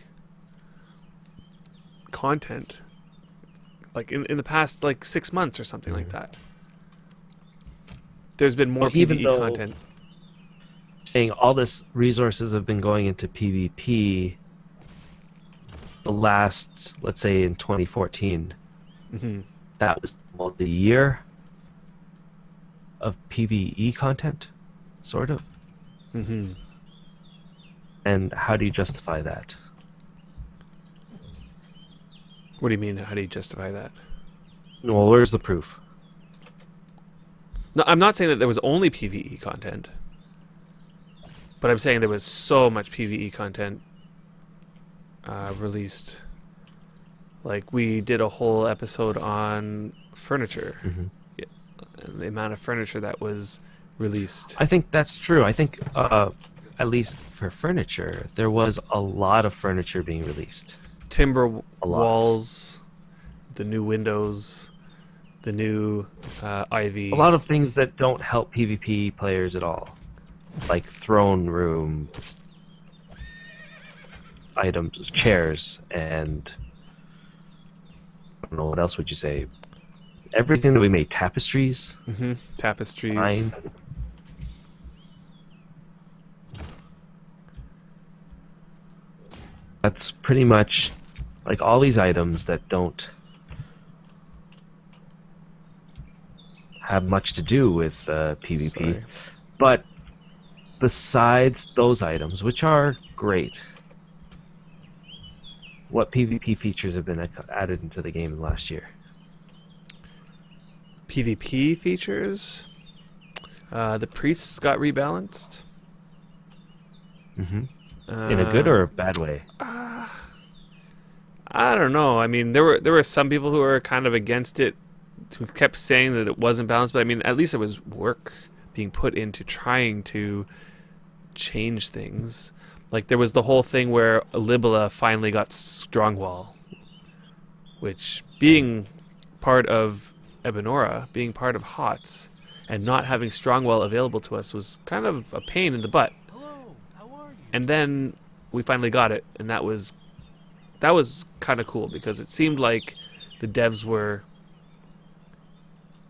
content like in the past like 6 months or something like that. There's been more PvE content. Saying all this resources have been going into PvP the last, let's say in 2014, that was the year of PvE content, sort of. And how do you justify that? What do you mean, how do you justify that? Well, where's the proof? No, I'm not saying that there was only PvE content, but I'm saying there was so much PvE content released. Like, we did a whole episode on furniture, yeah, and the amount of furniture that was released. I think that's true. I think, at least for furniture, there was a lot of furniture being released. Timber walls, the new windows, the new ivy. A lot of things that don't help PvP players at all, like throne room items, chairs, and I don't know, what else would you say? Everything that we made, tapestries. Tapestries. Fine. That's pretty much like all these items that don't have much to do with PvP. Sorry. But besides those items, which are great, what PvP features have been added into the game last year? PvP features. The priests got rebalanced. In a good or a bad way? I don't know. I mean, there were some people who were kind of against it, who kept saying that it wasn't balanced. But I mean, at least there was work being put into trying to change things. Like, there was the whole thing where Libella finally got Strongwall, which, being part of Ebenora, being part of HOTS, and not having Strongwall available to us was kind of a pain in the butt. Hello, how are you? And then we finally got it, and that was kind of cool, because it seemed like the devs were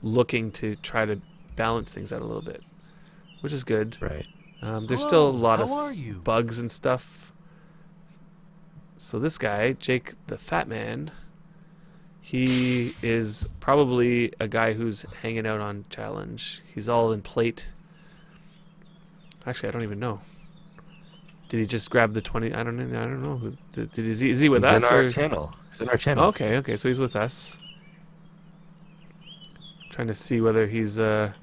looking to try to balance things out a little bit, which is good. Right. There's still a lot of how are you? bugs and stuff. So this guy, Jake the Fat Man, he is probably a guy who's hanging out on challenge. He's all in plate. Actually, I don't even know. Did he just grab the 20? I don't know. Who is he with us? He's in our channel. He's in our channel. Okay, so he's with us. Trying to see whether he's wearing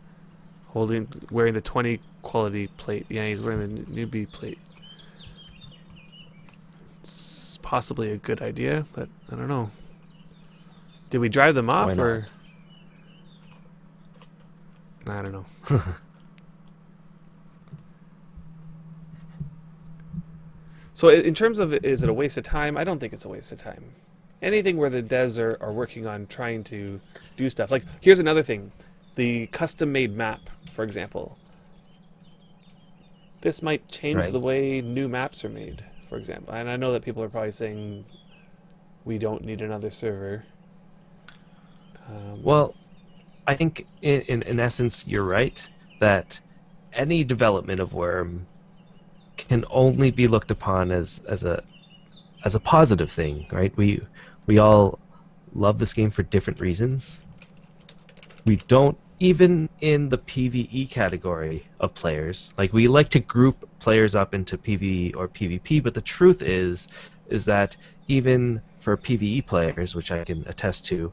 the 20 quality plate. Yeah, he's wearing the newbie plate. It's possibly a good idea, but I don't know. Did we drive them off, or? I don't know. So in terms of, is it a waste of time? I don't think it's a waste of time. Anything where the devs are working on trying to do stuff. Like, here's another thing. The custom-made map, for example. this might change Right. the way new maps are made, for example. And I know that people are probably saying we don't need another server. Um, Well, I think in essence you're right that any development of Worm can only be looked upon as a positive thing, right? We all love this game for different reasons. We don't even in the PvE category of players. Like we like to group players up into PvE or PvP, but the truth is that even for PvE players, which I can attest to,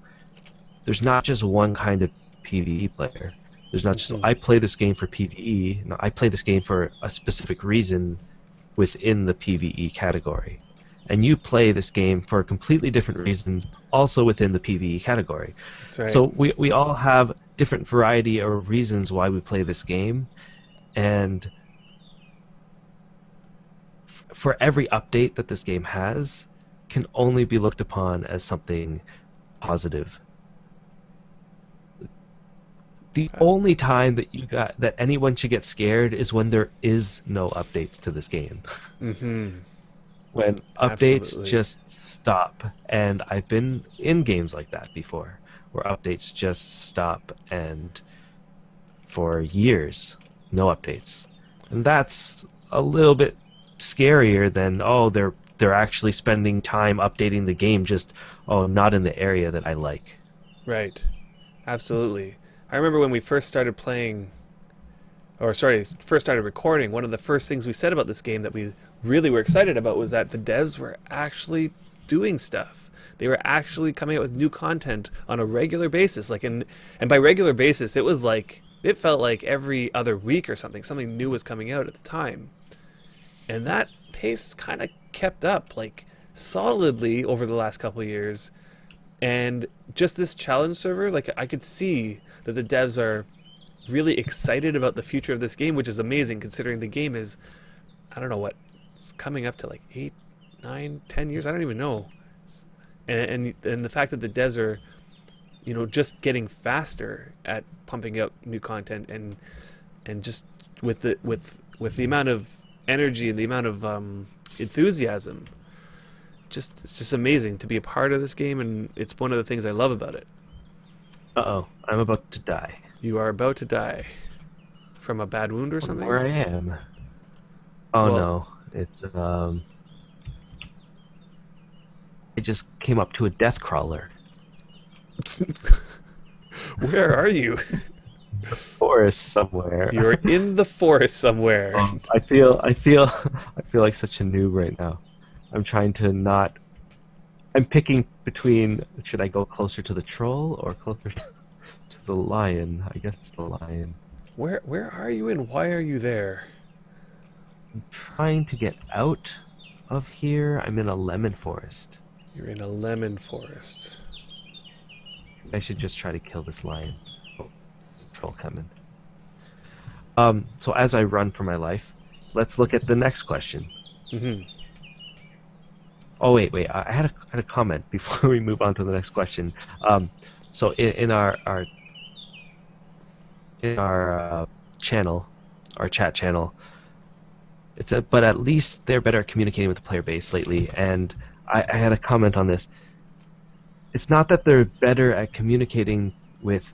there's not just one kind of PvE player. There's not just mhm. I play this game for PvE. No, I play this game for a specific reason within the PvE category. And you play this game for a completely different reason also within the PvE category. That's right. So we all have different variety or reasons why we play this game, and for every update that this game has can only be looked upon as something positive. The only time that anyone should get scared is when there is no updates to this game. Hmm. When updates Absolutely. just stop. And I've been in games like that before, where updates just stop and for years, no updates. And that's a little bit scarier than, oh, they're actually spending time updating the game, just, oh, not in the area that I like. Right. Absolutely. I remember when we first started playing, or sorry, first started recording, one of the first things we said about this game that we really were excited about was that the devs were actually doing stuff. They were actually coming out with new content on a regular basis. And by regular basis, it felt like every other week or something new was coming out at the time. And that pace kind of kept up like solidly over the last couple of years. And just this challenge server, like I could see that the devs are really excited about the future of this game, which is amazing considering the game is, I don't know what, it's coming up to like 8, 9, 10 years. I don't even know. And the fact that the devs are, just getting faster at pumping out new content and just with the amount of energy and the amount of enthusiasm, it's just amazing to be a part of this game, and it's one of the things I love about it. Uh-oh, I'm about to die. You are about to die from a bad wound or From something? where I am. Oh Well, no, it's it just came up to a death crawler. where are you? Forest somewhere. You're in the forest somewhere. I feel like such a noob right now. I'm trying to not. I'm picking between should I go closer to the troll or closer to the lion? I guess it's the lion. Where are you and why are you there? I'm trying to get out of here. I'm in a lemon forest. You're in a lemon forest. I should just try to kill this lion. Oh, troll coming. So as I run for my life, let's look at the next question. Hmm. Oh wait! I had a comment before we move on to the next question. So in our channel, our chat channel, but at least they're better at communicating with the player base lately. And I had a comment on this. It's not that they're better at communicating with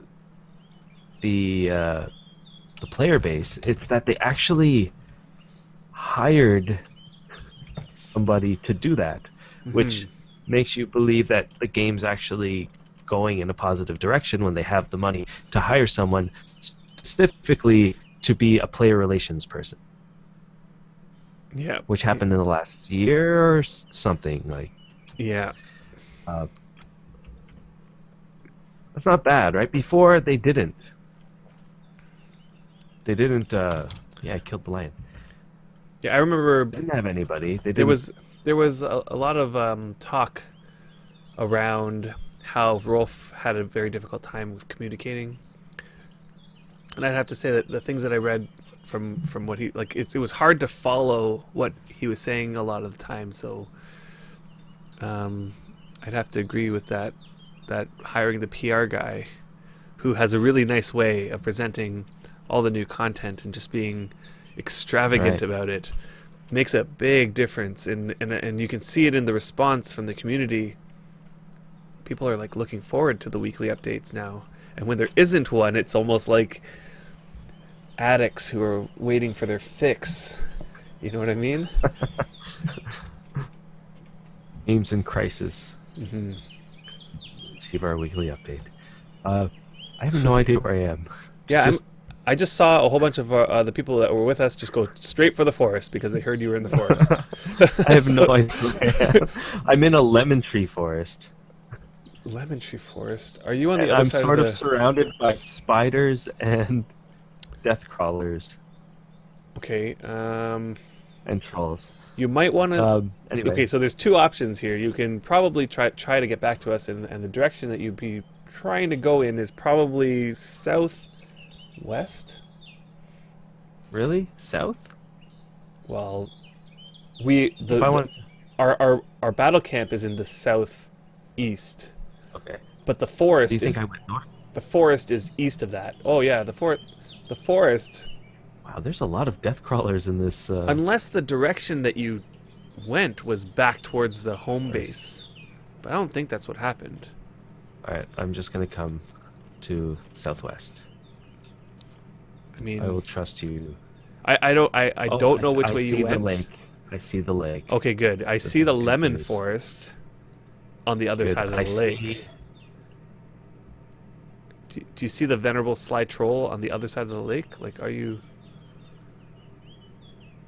the player base. It's that they actually hired somebody to do that, which makes you believe that the game's actually going in a positive direction when they have the money to hire someone specifically to be a player relations person, Yeah. which happened in the last year or something. Like, Yeah. that's not bad, right? Before they didn't. Yeah, I killed the lion. Yeah, I remember They didn't have anybody. They there didn't. was a lot of talk around how Rolf had a very difficult time with communicating, and I'd have to say that the things that I read from what he like, it was hard to follow what he was saying a lot of the time. So I'd have to agree with that hiring the PR guy who has a really nice way of presenting all the new content and just being extravagant Right. about it makes a big difference, and you can see it in the response from the community. People are like looking forward to the weekly updates now, and when there isn't one, it's almost like addicts who are waiting for their fix. You know what I mean? Games in crisis. Hmm. Receive our weekly update. I have no idea where I am. Yeah, Just- I just saw a whole bunch of the people that were with us just go straight for the forest because they heard you were in the forest. I have no idea where I am. I'm in a lemon tree forest. Lemon tree forest. Are you on the And other I'm side sort of of the? surrounded by spiders and death crawlers Okay. and trolls. You might want to. Anyway, Okay, so there's two options here. You can probably try to get back to us, and the direction that you'd be trying to go in is probably southwest. really? South? Well, If I want... our battle camp is in the southeast, Okay. but the forest Do you think is I went north? the forest is east of that. Oh yeah, the forest. Wow, there's a lot of death crawlers in this... Unless the direction that you went was back towards the home Nice. base, but I don't think that's what happened. Alright, I'm just gonna come to southwest. I mean, I will trust you. I don't Oh, don't know which I way see you the went. lake. I see the lake. Okay, good. I This see is the good lemon news. forest on the other Good. side of the I lake. see... Do you see the venerable sly troll on the other side of the lake? Like, are you?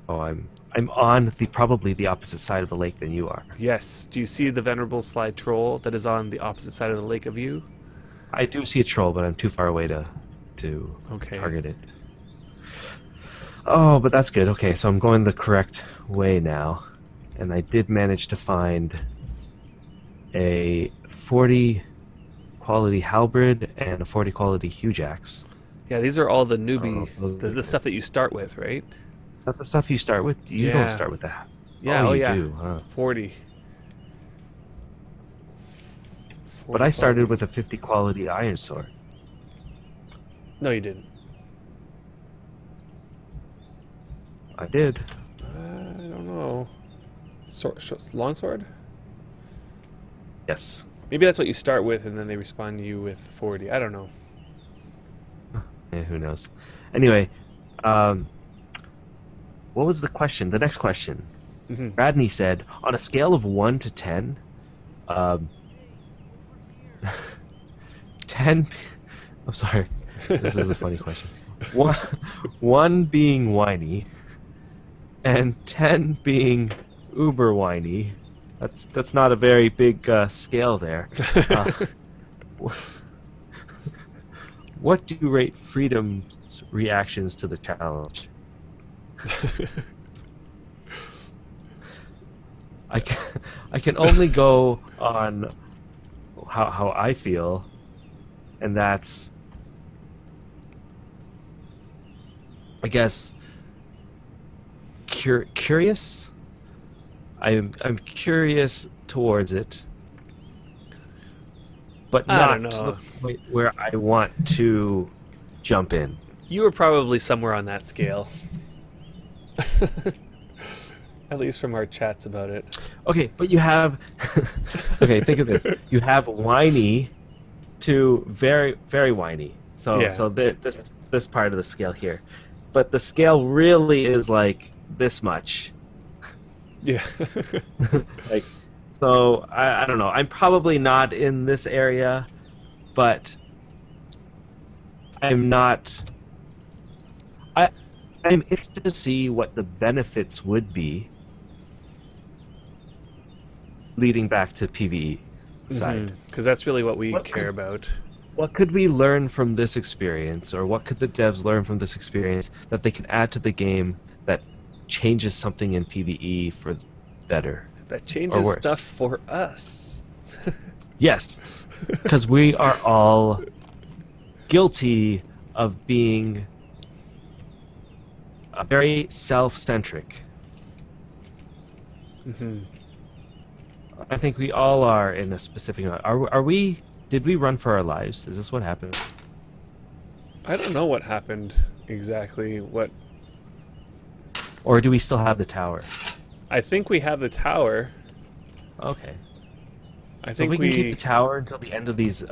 Oh, I'm on probably the opposite side of the lake than you are. Yes. Do you see the venerable sly troll that is on the opposite side of the lake of you? I do see a troll, but I'm too far away to Okay. target it. Oh, but that's good. Okay, so I'm going the correct way now. And I did manage to find a 40 quality halberd and a 40 quality huge axe. Yeah, these are all the newbie, those are the good. stuff that you start with, right? Is that the stuff you start with? You Yeah. don't start with that. Yeah. Oh, you yeah. do, huh? 40. But I started with a 50 quality iron sword. No, you didn't. I did. I don't know. Longsword? Yes. Maybe that's what you start with, and then they respond to you with 40. I don't know. Yeah, who knows? Anyway, what was the question? The next question. Hmm. Radney said, on a scale of 1 to 10, 10... I'm sorry. This is a funny question. One being whiny, and 10 being uber whiny. That's not a very big scale there. What do you rate Freedom's reactions to the challenge? I can only go on how I feel, and that's, I guess, curious. I'm curious towards it, but I not don't to know. the point where I want to jump in. You were probably somewhere on that scale. At least from our chats about it. Okay, but you have... Okay, think of this. You have whiny to very, very whiny. So, Yeah. so this part of the scale here. But the scale really is like this much. Yeah. Like, so, I don't know. I'm probably not in this area, but I'm not... I'm interested to see what the benefits would be leading back to PvE side. Because that's really what we What care could- about. What could we learn from this experience, or what could the devs learn from this experience that they can add to the game that changes something in PvE for better? That changes worse. stuff for us. Yes, because we are all guilty of being very self-centric. Hmm. I think we all are in a specific... Are we... Did we run for our lives? Is this what happened? I don't know what happened exactly. What Or do we still have the tower? I think we have the tower. Okay. I So if think we can keep the tower until the end of these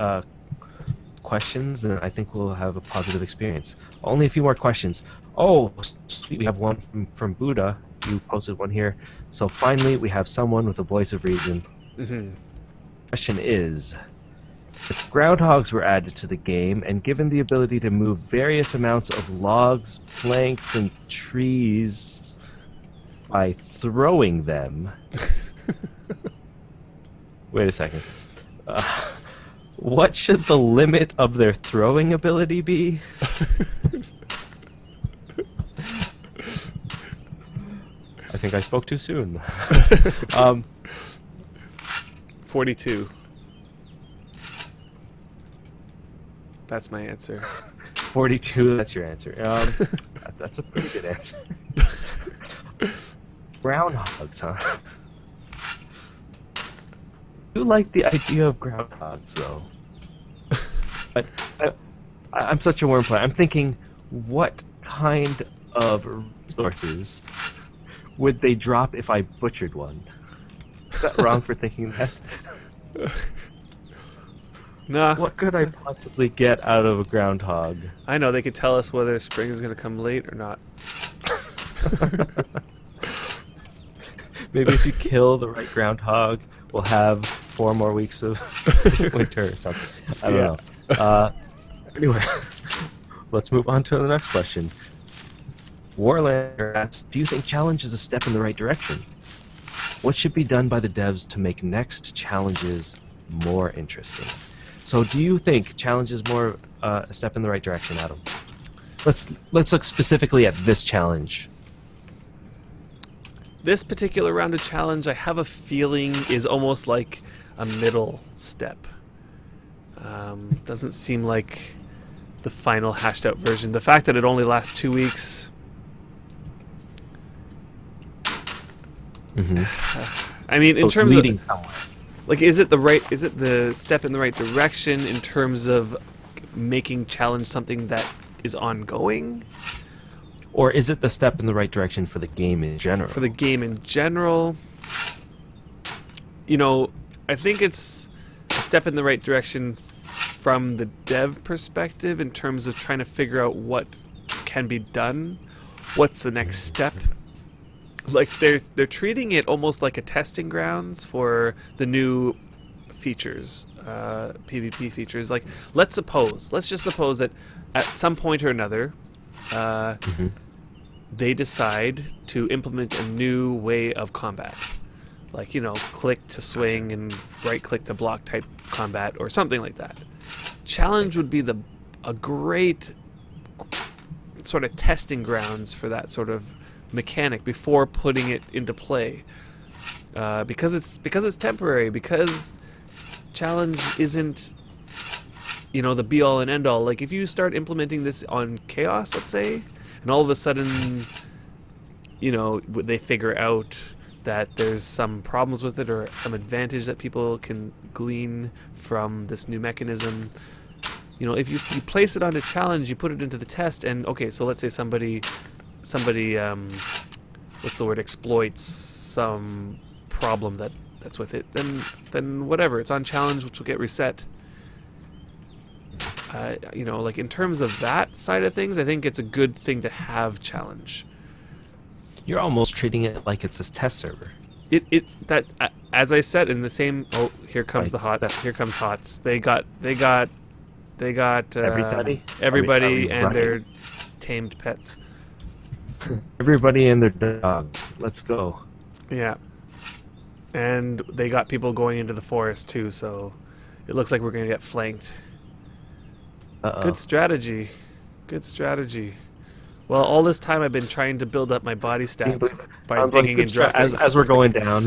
questions, then I think we'll have a positive experience. Only a few more questions. Oh, sweet, we have one from Buddha. You posted one here. So finally, we have someone with a voice of reason. Mm-hmm. Question is, if groundhogs were added to the game and given the ability to move various amounts of logs, planks, and trees by throwing them... Wait a second. What should the limit of their throwing ability be? I think I spoke too soon. 42. That's my answer. 42, that's your answer. That's a pretty good answer. Groundhogs, huh? I do like the idea of groundhogs, though. But I'm such a worm player. I'm thinking, what kind of resources would they drop if I butchered one? Is that wrong for thinking that? Nah. What could I possibly get out of a groundhog? I know, they could tell us whether spring is going to come late or not. Maybe if you kill the right groundhog, we'll have 4 more weeks of winter or something. I don't know. Anyway, let's move on to the next question. Warlander asks, do you think challenge is a step in the right direction? What should be done by the devs to make next challenges more interesting? So do you think challenge is more a step in the right direction, Adam? Let's look specifically at this challenge. This particular round of challenge, I have a feeling, is almost like a middle step. Doesn't seem like the final hashed out version. The fact that it only lasts 2 weeks... I mean, So in it's terms leading of... somewhere. Like, is it the step in the right direction in terms of making challenge something that is ongoing? Or is it the step in the right direction for the game in general? For the game in general, you know, I think it's a step in the right direction from the dev perspective in terms of trying to figure out what can be done, what's the next step. Like they're treating it almost like a testing grounds for the new features, PvP features. Like let's just suppose that at some point or another, they decide to implement a new way of combat. Like, you know, click to swing and right click to block type combat or something like that. Challenge would be a great sort of testing grounds for that sort of mechanic before putting it into play. Because it's temporary, because challenge isn't, you know, the be all and end all. Like if you start implementing this on chaos, let's say, and all of a sudden, you know, they figure out that there's some problems with it or some advantage that people can glean from this new mechanism. You know, if you place it on a challenge, you put it into the test, and okay, so let's say somebody what's the word, exploits some problem that's with it, then whatever, it's on challenge, which will get reset. You know, like in terms of that side of things, I think it's a good thing to have challenge. You're almost treating it like it's a test server. As I said in the same. Oh, here comes Right. the hot. Here comes hots. They got Everybody? everybody Are we and running? their tamed pets. Everybody and their dog. Let's go. Yeah, and they got people going into the forest too. So it looks like we're gonna get flanked. Uh-oh. Good strategy. Good strategy. Well, all this time I've been trying to build up my body stats by Sounds like digging good and dropping. as we're going down,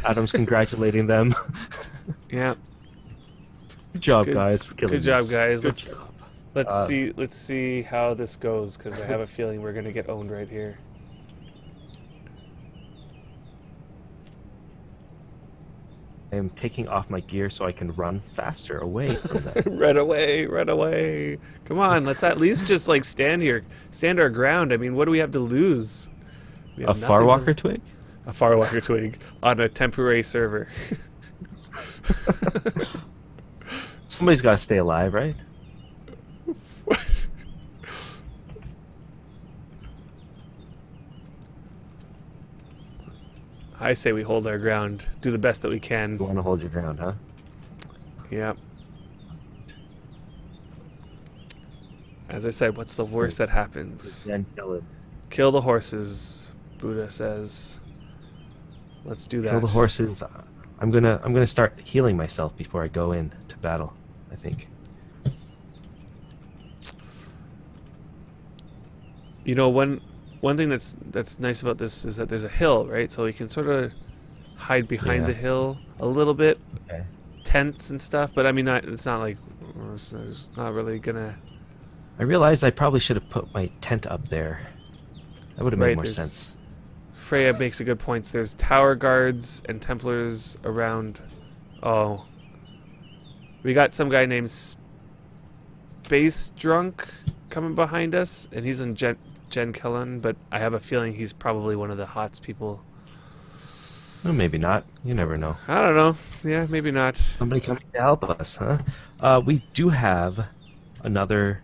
Adam's congratulating them. Yeah. Good job, Good- guys, for killing Good job, this. guys. Good Let's job. let's see how this goes, because I have a feeling we're gonna get owned right here. I am taking off my gear so I can run faster away from them. Run away, run away! Come on, let's at least just like stand here, stand our ground. I mean, what do we have to lose? We A have nothing Farwalker twig? A Farwalker twig on a temporary server. Somebody's got to stay alive, right? I say we hold our ground, do the best that we You can. want to hold your ground, huh? Yeah. As I said, what's the worst that happens? Then kill it. Kill the horses, Buddha says. Let's do that. Kill the horses. I'm gonna start healing myself before I go in to battle, I think. You know, one thing that's nice about this is that there's a hill, right? So you can sort of hide behind Yeah. the hill a little bit, Okay. tents and stuff. But I mean, it's not like it's not really gonna. I realized I probably should have put my tent up there. That would have made Right, more there's- sense. Freya makes a good point. There's tower guards and Templars around. Oh, we got some guy named Space Drunk coming behind us, and he's in Gen Kellen, but I have a feeling he's probably one of the HOTS people. Well, maybe not. You never know. I don't know. Yeah, maybe not. Somebody coming to help us, huh? We do have another.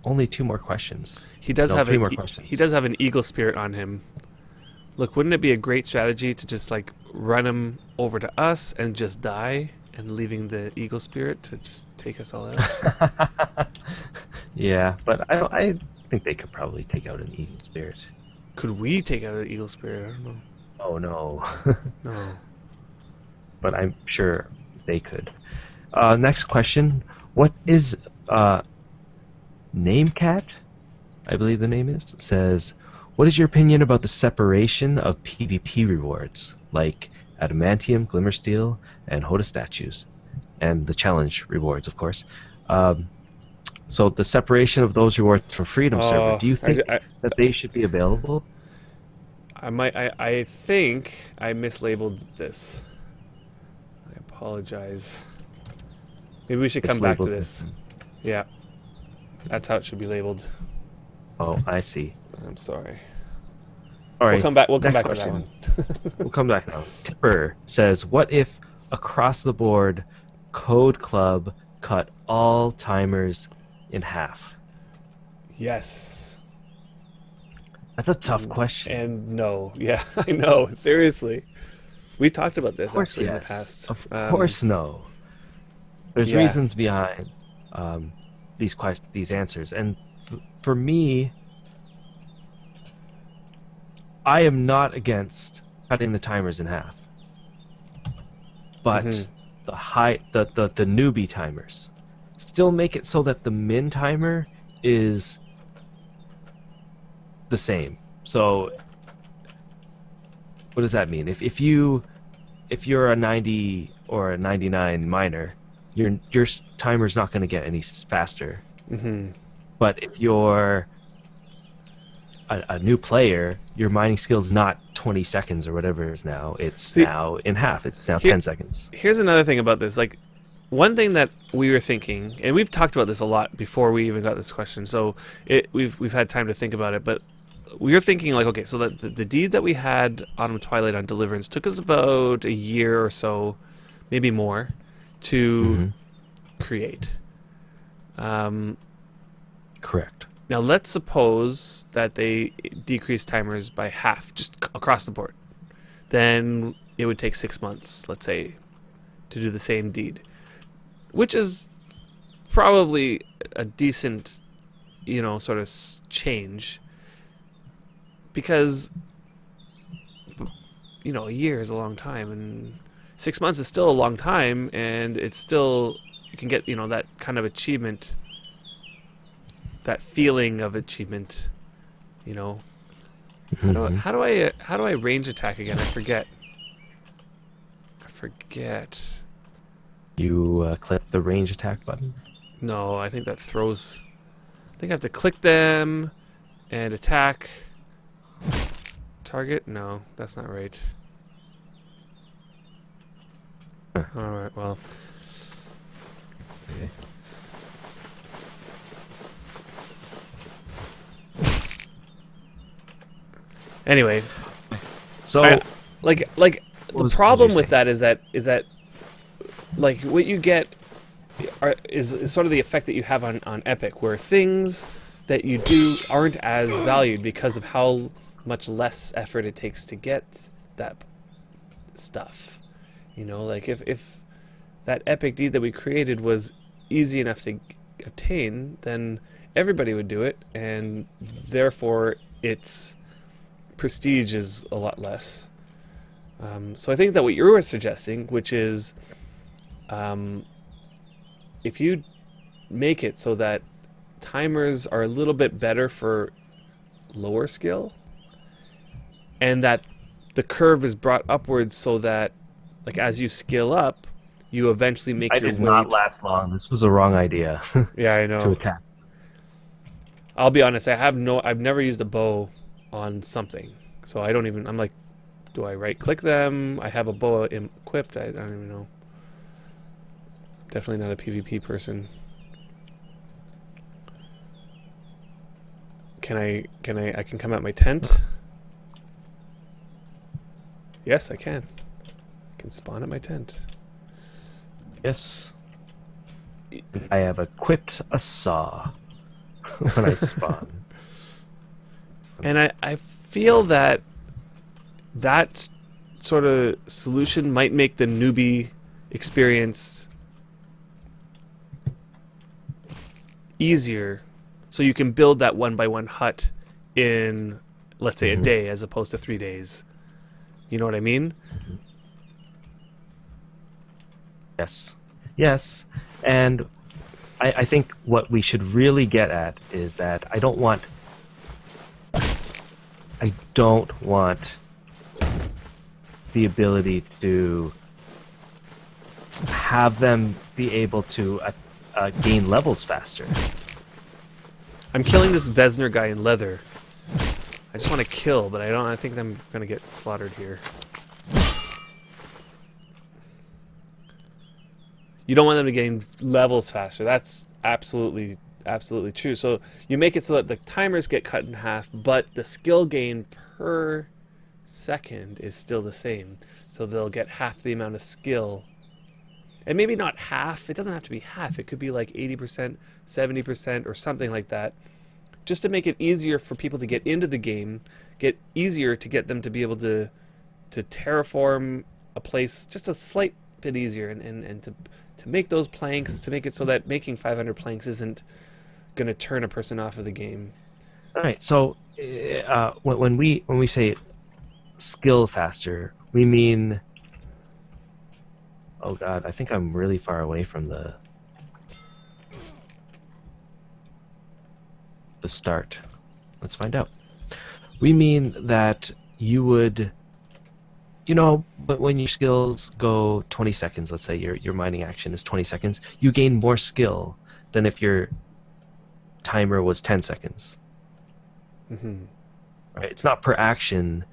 Only 2 more questions. He does No, have 3 an more questions. he does have an eagle spirit on him. Look, wouldn't it be a great strategy to just like run him over to us and just die, and leaving the eagle spirit to just take us all out? Yeah, but I think they could probably take out an evil spirit. Could we take out an eagle spirit? I don't know. Oh no. No. But I'm sure they could. Next question. What is Namecat? I believe the name is. Says, what is your opinion about the separation of PvP rewards, like Adamantium, Glimmersteel, and Hoda statues, and the challenge rewards, of course? So the separation of those rewards from Freedom Server. Do you think that they should be available? I think I mislabeled this. I apologize. Maybe we should come back to Mislabeled this. Yeah. That's how it should be labeled. Oh, I see. I'm sorry. All right. We'll come back to next that question. one. We'll come back now. Tipper says, what if across the board Code Club cut all timers in half? Yes. That's a tough question. And no. Yeah, I know. Seriously. We talked about this Of course, actually in the yes. past. Of course, no. There's yeah. reasons behind these answers, and for me, I am not against cutting the timers in half, but Mhm. the newbie timers still make it so that the min timer is the same. So what does that mean? If you're a 90 or a 99 miner, your timer's not going to get any faster. Mhm. But if you're a new player, your mining skill's not 20 seconds or whatever it is now. It's now in half. It's now 10 seconds. Here's another thing about this. Like, one thing that we were thinking, and we've talked about this a lot before we even got this question, so we've had time to think about it, but we were thinking, like, okay, so the deed that we had Autumn Twilight on Deliverance took us about a year or so, maybe more, to create. Correct. Now, let's suppose that they decrease timers by half, just across the board. Then it would take 6 months, let's say, to do the same deed, which is probably a decent, sort of change, because, a year is a long time, and 6 months is still a long time, and it's still, you can get, that kind of achievement, that feeling of achievement, How do I range attack again? I forget. You click the range attack button. No, I think that throws. I think I have to click them and attack. Target? No, that's not right. Alright, well. Okay. Anyway, So like What the was problem you with saying? that is that like what you get is sort of the effect that you have on Epic, where things that you do aren't as valued because of how much less effort it takes to get that stuff. You know, like if that epic deed that we created was easy enough to obtain, then everybody would do it, and therefore its prestige is a lot less. So I think that what you were suggesting, which is if you make it so that timers are a little bit better for lower skill, and that the curve is brought upwards so that, like, as you skill up, you eventually make I your did way. not last long. This was a wrong idea Yeah, I to know. attack. I'll be honest. I've never used a bow on something, so I don't even. I'm like, do I right click them? I have a bow equipped. I don't even know. Definitely not a PvP person. I can come out my tent? Yes, I can. I can spawn at my tent. Yes. I have equipped a saw when I spawn. And I feel that sort of solution might make the newbie experience easier, so you can build that 1x1 hut in, let's say, a day as opposed to 3 days. You know what I mean? Yes. Yes. And I think what we should really get at is that I don't want the ability to have them be able to gain levels faster. I'm killing this Vesner guy in leather. I just want to kill, but I think I'm gonna get slaughtered here. You don't want them to gain levels faster. That's absolutely true. So you make it so that the timers get cut in half, but the skill gain per second is still the same. So they'll get half the amount of skill. And maybe not half. It doesn't have to be half. It could be like 80%, 70%, or something like that. Just to make it easier for people to get into the game, get easier to get them to be able to terraform a place just a slight bit easier, and to make those planks, to make it so that making 500 planks isn't going to turn a person off of the game. All right. So when we say skill faster, we mean. Oh God, I think I'm really far away from the start. Let's find out. We mean that you would, but when your skills go 20 seconds, let's say your mining action is 20 seconds, you gain more skill than if your timer was 10 seconds. Mm-hmm. Right? It's not per action.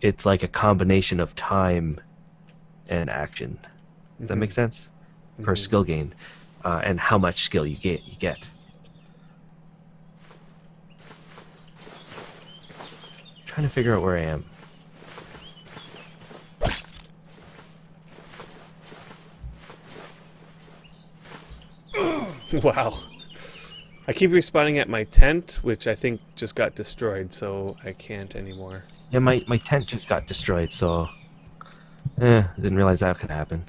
It's like a combination of time and action. Does that make sense? Per skill gain, and how much skill you get. Trying to figure out where I am. Wow. I keep respawning at my tent, which I think just got destroyed, so I can't anymore. Yeah, my tent just got destroyed, so didn't realize that could happen.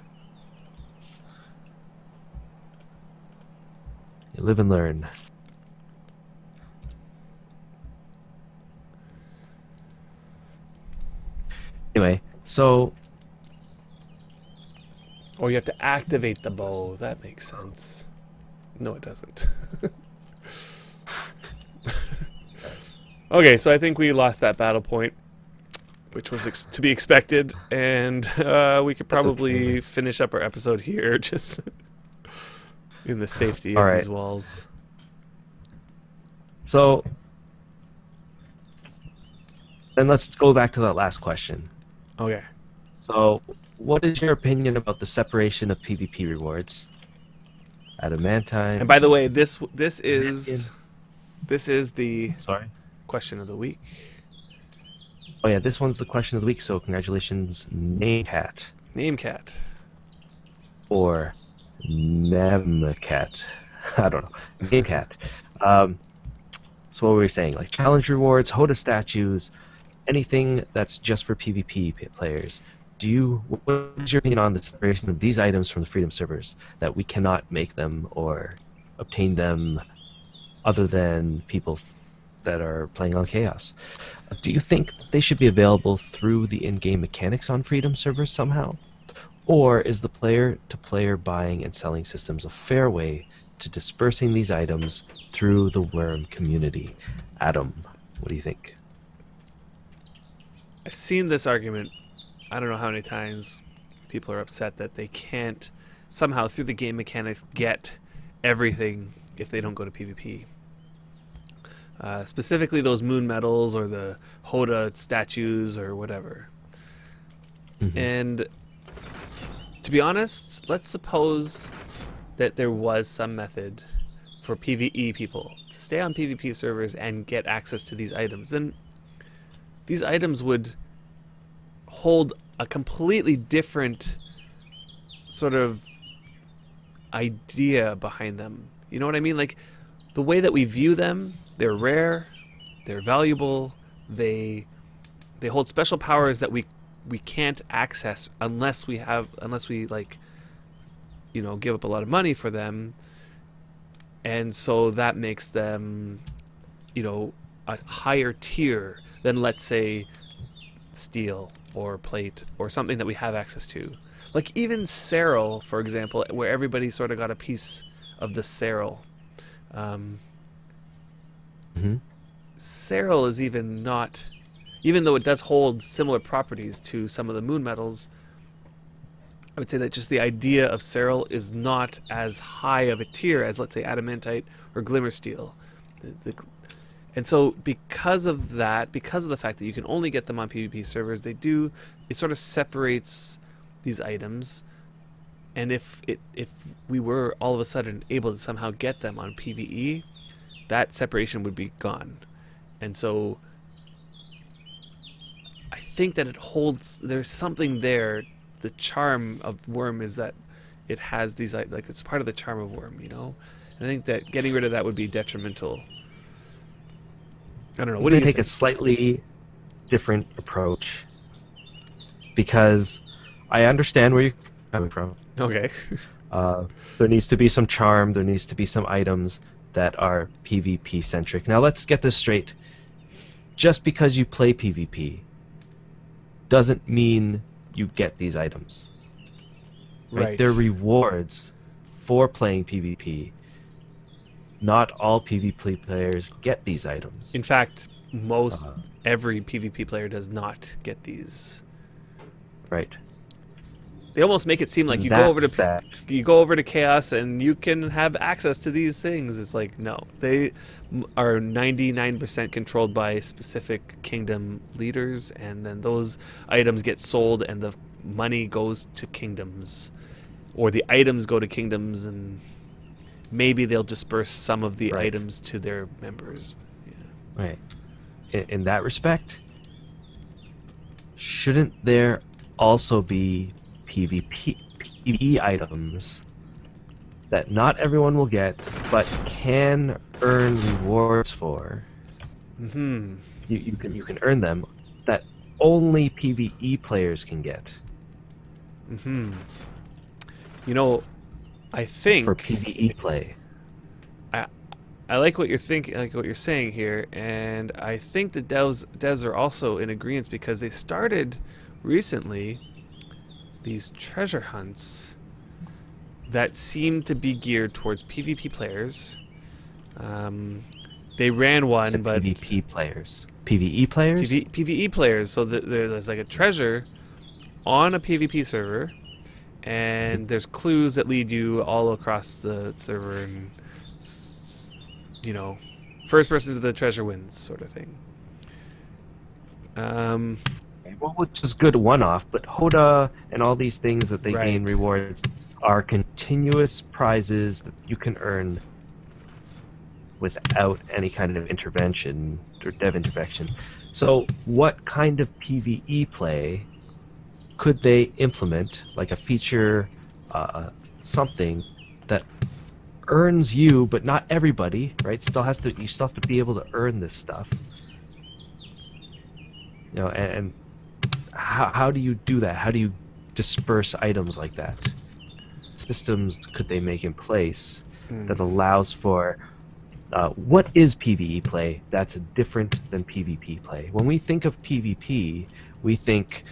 You live and learn. Anyway, so Oh, you have to activate the bow. That makes sense. No, it doesn't. Okay, so I think we lost that battle point, which was to be expected, and we could probably finish up our episode here, just in the safety of these walls. So then let's go back to that last question. Okay. So, what is your opinion about the separation of PvP rewards? Adamantine. And by the way, this is the Sorry. question of the week. Oh yeah, this one's the question of the week. So congratulations, Namecat Namecat. or Nemcat. I don't know. Namecat. Um, so what were we saying? Like challenge rewards, Hoda statues, anything that's just for PvP players. What is your opinion on the separation of these items from the Freedom servers, that we cannot make them or obtain them other than people that are playing on Chaos? Do you think they should be available through the in-game mechanics on Freedom servers somehow? Or is the player-to-player buying and selling systems a fair way to dispersing these items through the Wurm community? Adam, what do you think? I've seen this argument, I don't know how many times. People are upset that they can't somehow through the game mechanics get everything if they don't go to PvP. Specifically those moon medals or the Hoda statues or whatever. Mm-hmm. And to be honest, let's suppose that there was some method for PvE people to stay on PvP servers and get access to these items. And these items would hold a completely different sort of idea behind them. You know what I mean? Like the way that we view them, they're rare, they're valuable, they hold special powers that we can't access unless we like, you know, give up a lot of money for them. And so that makes them, you know, a higher tier than, let's say, steel or plate or something that we have access to. Like even Serral, for example, where everybody sort of got a piece of the Serral. Serral is even though it does hold similar properties to some of the moon metals, I would say that just the idea of Serral is not as high of a tier as, let's say, adamantite or glimmer steel. And so because of that, because of the fact that you can only get them on PvP servers, it sort of separates these items. And if we were all of a sudden able to somehow get them on PvE, that separation would be gone. And so I think that there's something there. The charm of Wurm is that it has these, like, it's part of the charm of Wurm, you know? And I think that getting rid of that would be detrimental. I don't know. What do you think? Take a slightly different approach, because I understand where you're coming from. Okay. There needs to be some charm. There needs to be some items that are PvP centric. Now let's get this straight. Just because you play PvP doesn't mean you get these items. Right? They're rewards for playing PvP. Not all PvP players get these items. In fact, every PvP player does not get these. Right. They almost make it seem like you go over to Chaos and you can have access to these things. It's like, no, they are 99% controlled by specific kingdom leaders, and then those items get sold and the money goes to kingdoms, or the items go to kingdoms, and maybe they'll disperse some of the items to their members. Yeah. Right. In that respect, shouldn't there also be PvE items that not everyone will get, but can earn rewards for? Mm-hmm. You can earn them that only PvE players can get. Mm-hmm. You know, I think for PvE play. I like what you're thinking, like what you're saying here, and I think the devs are also in agreement, because they started recently these treasure hunts that seem to be geared towards PvP players. They ran one, but PvP players, PvE players, PvE players. So there's like a treasure on a PvP server, and there's clues that lead you all across the server, and you know, first person to the treasure wins, sort of thing. Well, which is good one-off, but Hoda and all these things that they gain rewards are continuous prizes that you can earn without any kind of intervention or dev intervention. So what kind of PvE play could they implement, like a feature, something that earns you, but not everybody, right? You still have to be able to earn this stuff. You know, and how do you do that? How do you disperse items like that? Systems could they make in place that allows for what is PvE play that's different than PvP play? When we think of PvP, we think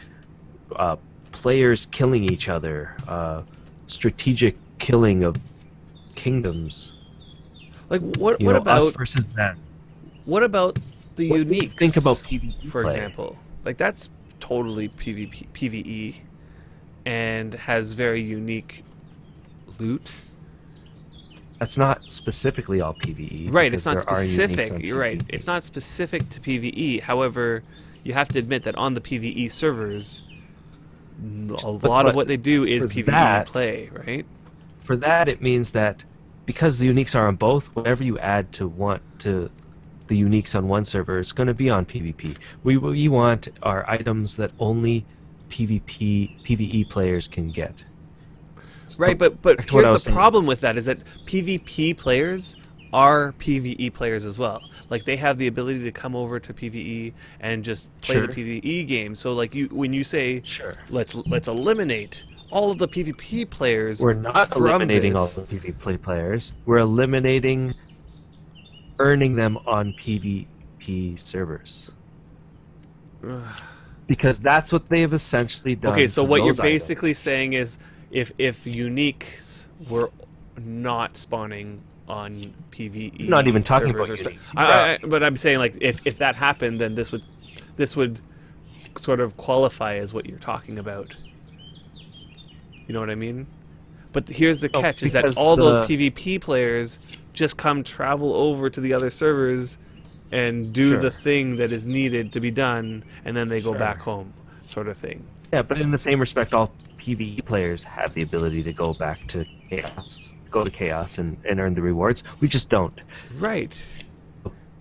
players killing each other, strategic killing of kingdoms. Like what You know, about us versus them? what about the What do you uniques? think about PvP for play? example. Like that's totally PvE and has very unique loot. That's not specifically all PvE. Right, because it's not there are uniques specific. on You're right. PvP. It's not specific to PvE. However, you have to admit that on the PvE servers, a lot of what they do is for PvE that- play, right? For that, it means that because the uniques are on both, whatever you add to the uniques on one server is going to be on PvP. What we want are items that only PvE players can get. Right, So, but back to what here's I the was saying. problem with that is that PvP players are PvE players as well. Like they have the ability to come over to PvE and just play Sure. the PvE game. So like when you say Sure. let's eliminate all of the PvP players, We're not from eliminating all this. the PvP players. We're eliminating earning them on PvP servers. Because that's what they've essentially done. Okay, so to what you're those items. basically saying is if uniques were not spawning on PvE I'm not even talking servers about or so- uniques. but I'm saying like if that happened, then this would sort of qualify as what you're talking about. You know what I mean? But here's the Oh, catch: is that because all those the- PvP players just travel over to the other servers and do Sure. the thing that is needed to be done, and then they go Sure. back home, sort of thing. Yeah, but in the same respect, all PvE players have the ability to go back to chaos and earn the rewards. We just don't. Right.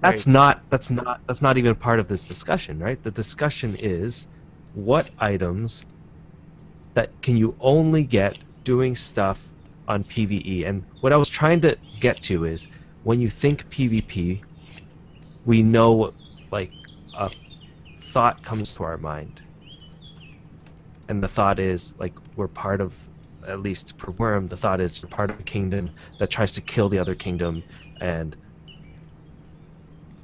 That's Right. not even part of this discussion, right? The discussion is what items that can you only get doing stuff on PvE. And what I was trying to get to is when you think PvP, we know like a thought comes to our mind. And the thought is like we're part of, at least for Wurm, the thought is we're part of a kingdom that tries to kill the other kingdom and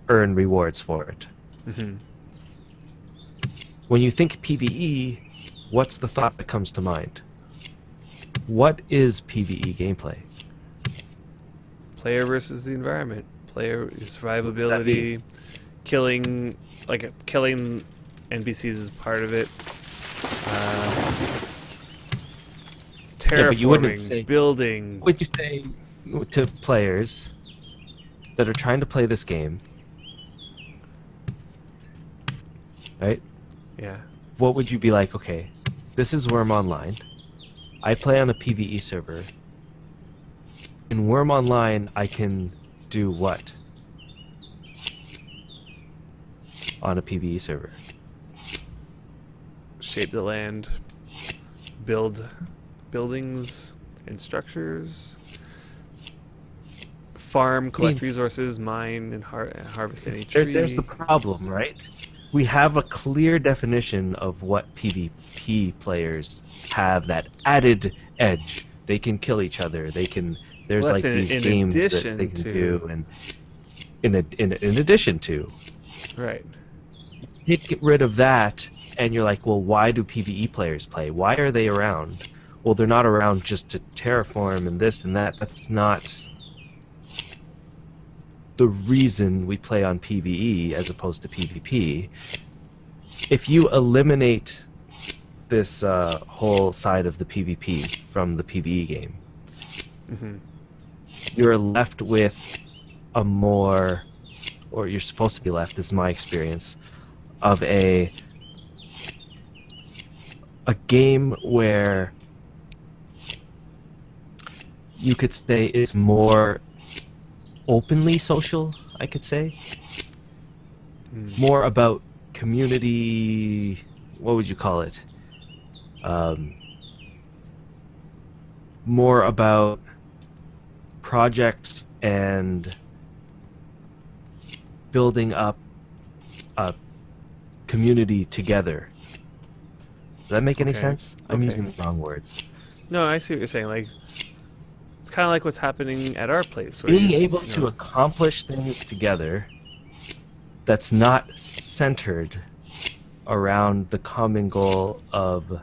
earn rewards for it. Hmm. When you think PvE, what's the thought that comes to mind? What is PvE gameplay? Player versus the environment. Player that survivability, killing NPCs is part of it. Yeah, but you wouldn't Terraforming, say- building. What would you say to players that are trying to play this game, right? Yeah. What would you be like, okay, this is Wurm Online. I play on a PvE server. In Wurm Online, I can do what? On a PvE server. Shape the land, build buildings and structures, farm, collect resources, mine, and harvest any tree. There's the problem, right? We have a clear definition of what PvP players have, that added edge. They can kill each other. They can. There's Well, like that's these in games that addition they can to- do, and in addition to, Right. you get rid of that, and you're like, well, why do PvE players play? Why are they around? Well, they're not around just to terraform and this and that. That's not the reason we play on PvE as opposed to PvP. If you eliminate this whole side of the PvP from the PvE game, Hmm. you're left with a more, or you're supposed to be left, this is my experience, of a game where you could say it's more openly social, I could say. Mm. More about community. What would you call it? More about projects and building up a community together. Does that make any Okay. sense? I'm Okay. using the wrong words. No, I see what you're saying. Like, it's kind of like what's happening at our place. Where Being you able to know, accomplish things together that's not centered around the common goal of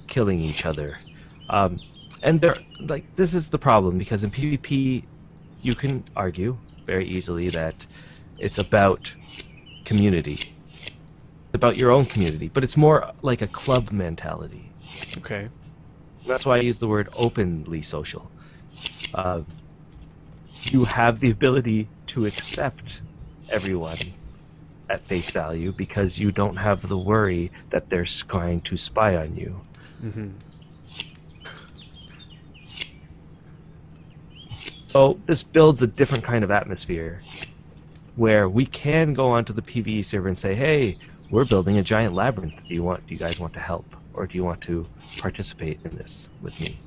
killing each other. And there, like, this is the problem, because in PvP, you can argue very easily that it's about community. It's about your own community, but it's more like a club mentality. Okay. That's why I use the word openly social. You have the ability to accept everyone at face value because you don't have the worry that they're trying to spy on you. Mm-hmm. So this builds a different kind of atmosphere where we can go onto the PvE server and say, hey, we're building a giant labyrinth. Do you guys want to help? Or do you want to participate in this with me?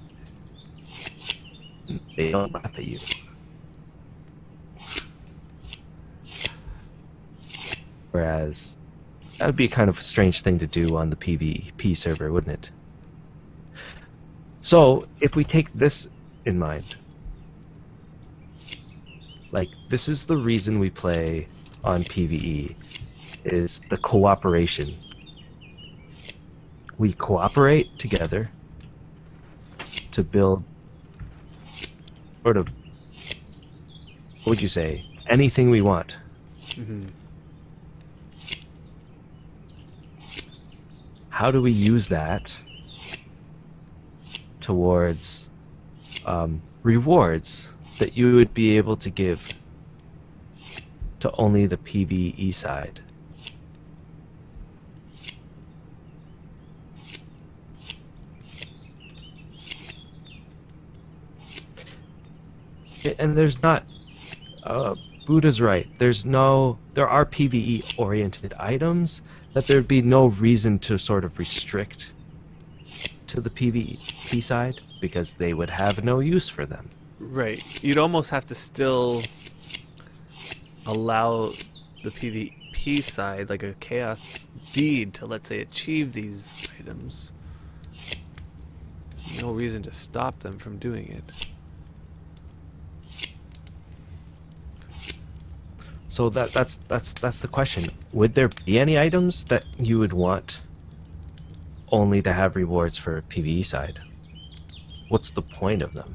And they don't laugh at you. Whereas that would be kind of a strange thing to do on the PvP server, wouldn't it? So if we take this in mind, like, this is the reason we play on PvE, is the cooperation. We cooperate together to build sort of, what would you say, anything we want. Mm-hmm. How do we use that towards rewards that you would be able to give to only the PvE side? And there's not, Buddha's right, there are PvE oriented items that there'd be no reason to sort of restrict to the PvP side because they would have no use for them. Right. You'd almost have to still allow the PvP side, like a chaos deed, to, let's say, achieve these items. There's no reason to stop them from doing it. So that's the question. Would there be any items that you would want only to have rewards for PvE side? What's the point of them?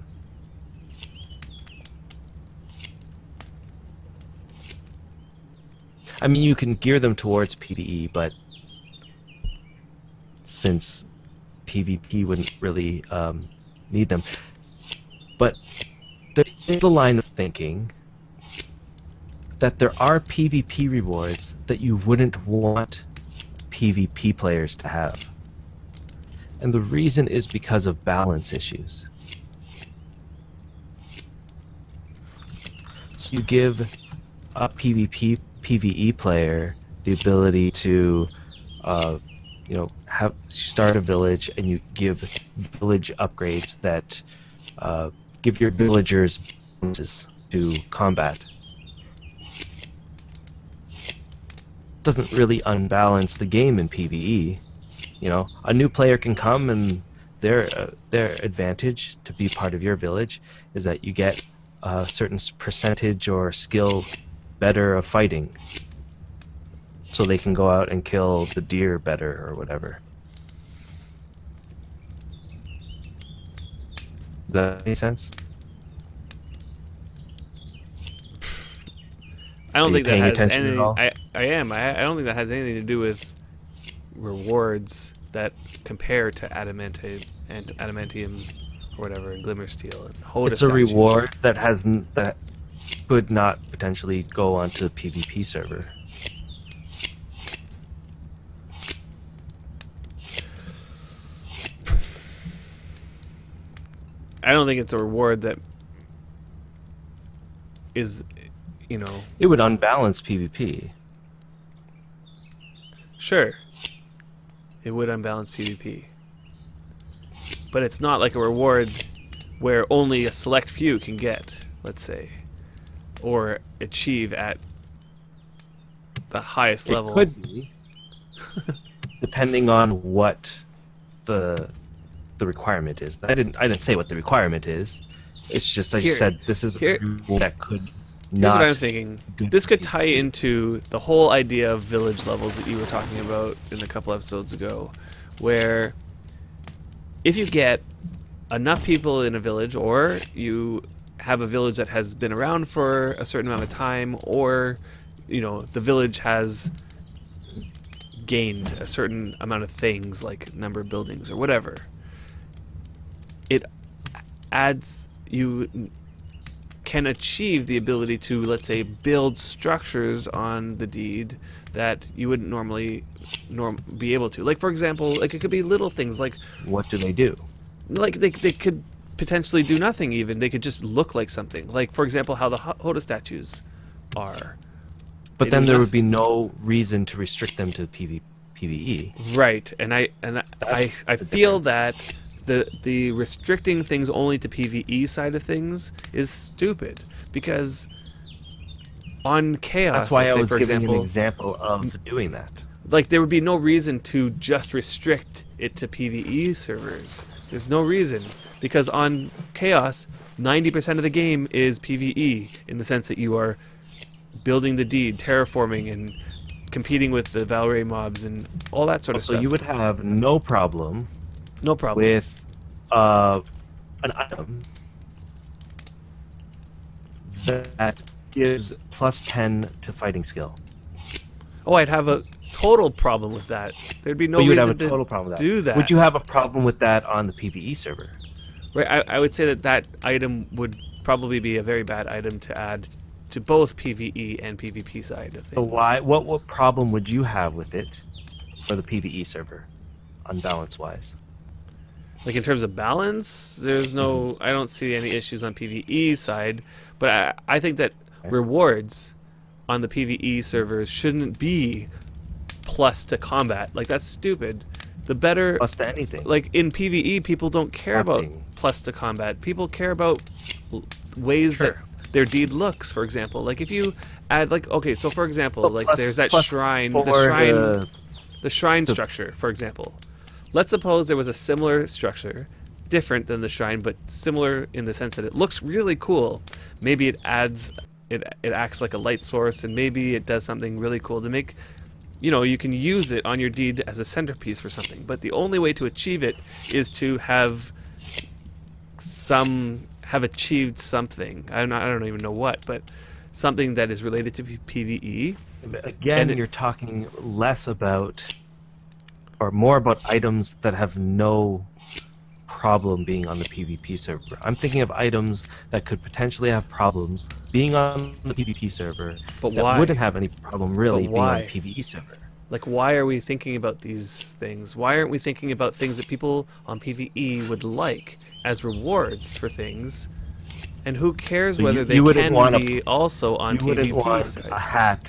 I mean, you can gear them towards PvE, but since PvP wouldn't really need them. But there is a line of thinking that there are PvP rewards that you wouldn't want PvP players to have. And the reason is because of balance issues. So you give a PvE player the ability to start a village, and you give village upgrades that give your villagers bonuses to combat. Doesn't really unbalance the game in PvE. You know, a new player can come, and their advantage to be part of your village is that you get a certain percentage or skill better of fighting, so they can go out and kill the deer better or whatever. Does that make sense? I don't Are you think that paying has attention at anything. all? I am. I don't think that has anything to do with rewards that compare to adamantium or whatever, and glimmer steel and Hoda It's a statues. reward that could not potentially go onto the PvP server. I don't think it's a reward that is, you know, It would unbalance PvP. sure, it would unbalance PvP. But it's not like a reward where only a select few can get, let's say, or achieve at the highest level. It could be, depending on what the requirement is. I didn't say what the requirement is. It's just I Here- said this is here- a rule that could Here's not. what I'm thinking. good This could PvP. tie into the whole idea of village levels that you were talking about in a couple episodes ago, where if you get enough people in a village, or you have a village that has been around for a certain amount of time, or the village has gained a certain amount of things like number of buildings or whatever, it adds, you can achieve the ability to, let's say, build structures on the deed that you wouldn't normally be able to. Like, for example, like, it could be little things like What do they do? they could potentially do nothing even. They could just look like something. Like, for example, how the Hoda statues are. But They then do there would nothing. be no reason to restrict them to PvE. Right, and I That's the feel difference. that the restricting things only to PvE side of things is stupid, because on Chaos, That's why let's I say, was for giving example, an example of doing that. like, there would be no reason to just restrict it to PvE servers. There's no reason, because on Chaos, 90% of the game is PvE, in the sense that you are building the deed, terraforming, and competing with the Valkyrie mobs and all that sort of So stuff. you would have no problem no problem. with an item that gives plus 10 to fighting skill. Oh, I'd have a total problem with that. There'd be no But you would reason have a to total problem with that. do that. Would you have a problem with that on the PvE server? Right, I would say that item would probably be a very bad item to add to both PvE and PvP side of So things. what problem would you have with it for the PvE server, unbalance-wise? Like, in terms of balance, there's no, I don't see any issues on PvE side, but I think that Okay. rewards on the PvE servers shouldn't be plus to combat. Like, that's stupid. The better, Plus to anything. like, in PvE, people don't care about Nothing. plus to combat. People care about ways Sure. that their deed looks, for example. Like, if you add, like, okay, so for example, Well, like, plus- there's that plus shrine, for the shrine structure, for example. Let's suppose there was a similar structure, different than the shrine, but similar in the sense that it looks really cool. Maybe it adds, it acts like a light source, and maybe it does something really cool to make, you can use it on your deed as a centerpiece for something. But the only way to achieve it is to have achieved something. I don't even know what, but something that is related to PvE. Again, and you're talking less about, or more about items that have no problem being on the PvP server. I'm thinking of items that could potentially have problems being on the PvP server But that why? wouldn't have any problem really But being on why? the PvE server. Like, why are we thinking about these things? Why aren't we thinking about things that people on PvE would like as rewards for things? And who cares So whether you they wouldn't can want be also on You wouldn't PvP want sides? a hat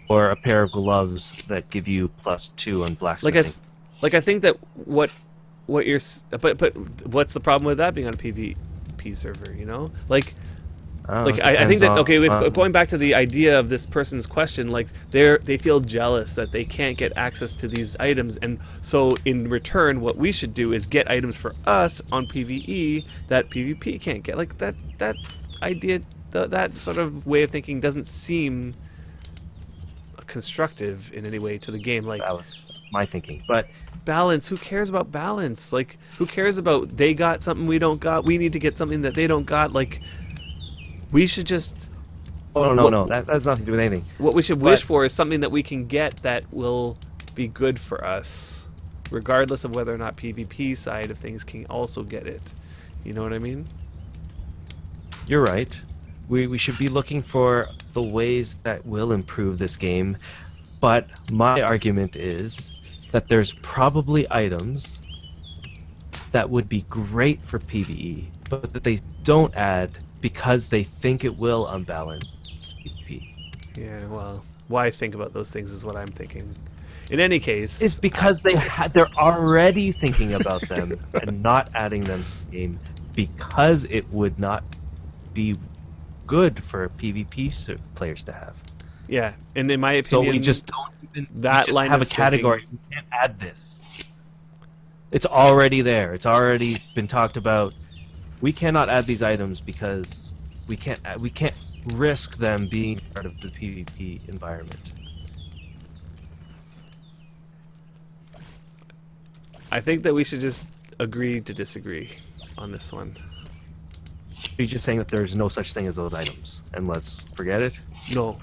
or a pair of gloves that give you +2 on Like, blacksmithing. I think that what you're but what's the problem with that being on a PvP server? Like, Oh, like it I think depends that, on- okay, if going back to the idea of this person's question, like, they feel jealous that they can't get access to these items, and so in return what we should do is get items for us on PvE that PvP can't get. Like, that idea, that sort of way of thinking doesn't seem constructive in any way to the game. Like, That was my thinking. But balance, who cares about balance? Like, who cares about they got something we don't got, we need to get something that they don't got? Like, we should just, no, that has nothing to do with anything. what we should wish for is something that we can get that will be good for us, regardless of whether or not PvP side of things can also get it. You know what I mean? You're right. We should be looking for the ways that will improve this game, but my argument is that there's probably items that would be great for PvE, but that they don't add because they think it will unbalance PvP. Yeah, well, why think about those things is what I'm thinking. In any case, It's because they're already thinking about them and not adding them to the game because it would not be good for PvP players to have. yeah, and in my So opinion, we just don't even that we just line have a of category. We can't add this. It's already there. It's already been talked about. We cannot add these items because we can't risk them being part of the PvP environment. I think that we should just agree to disagree on this one. You're just saying that there's no such thing as those items, and let's forget it. No,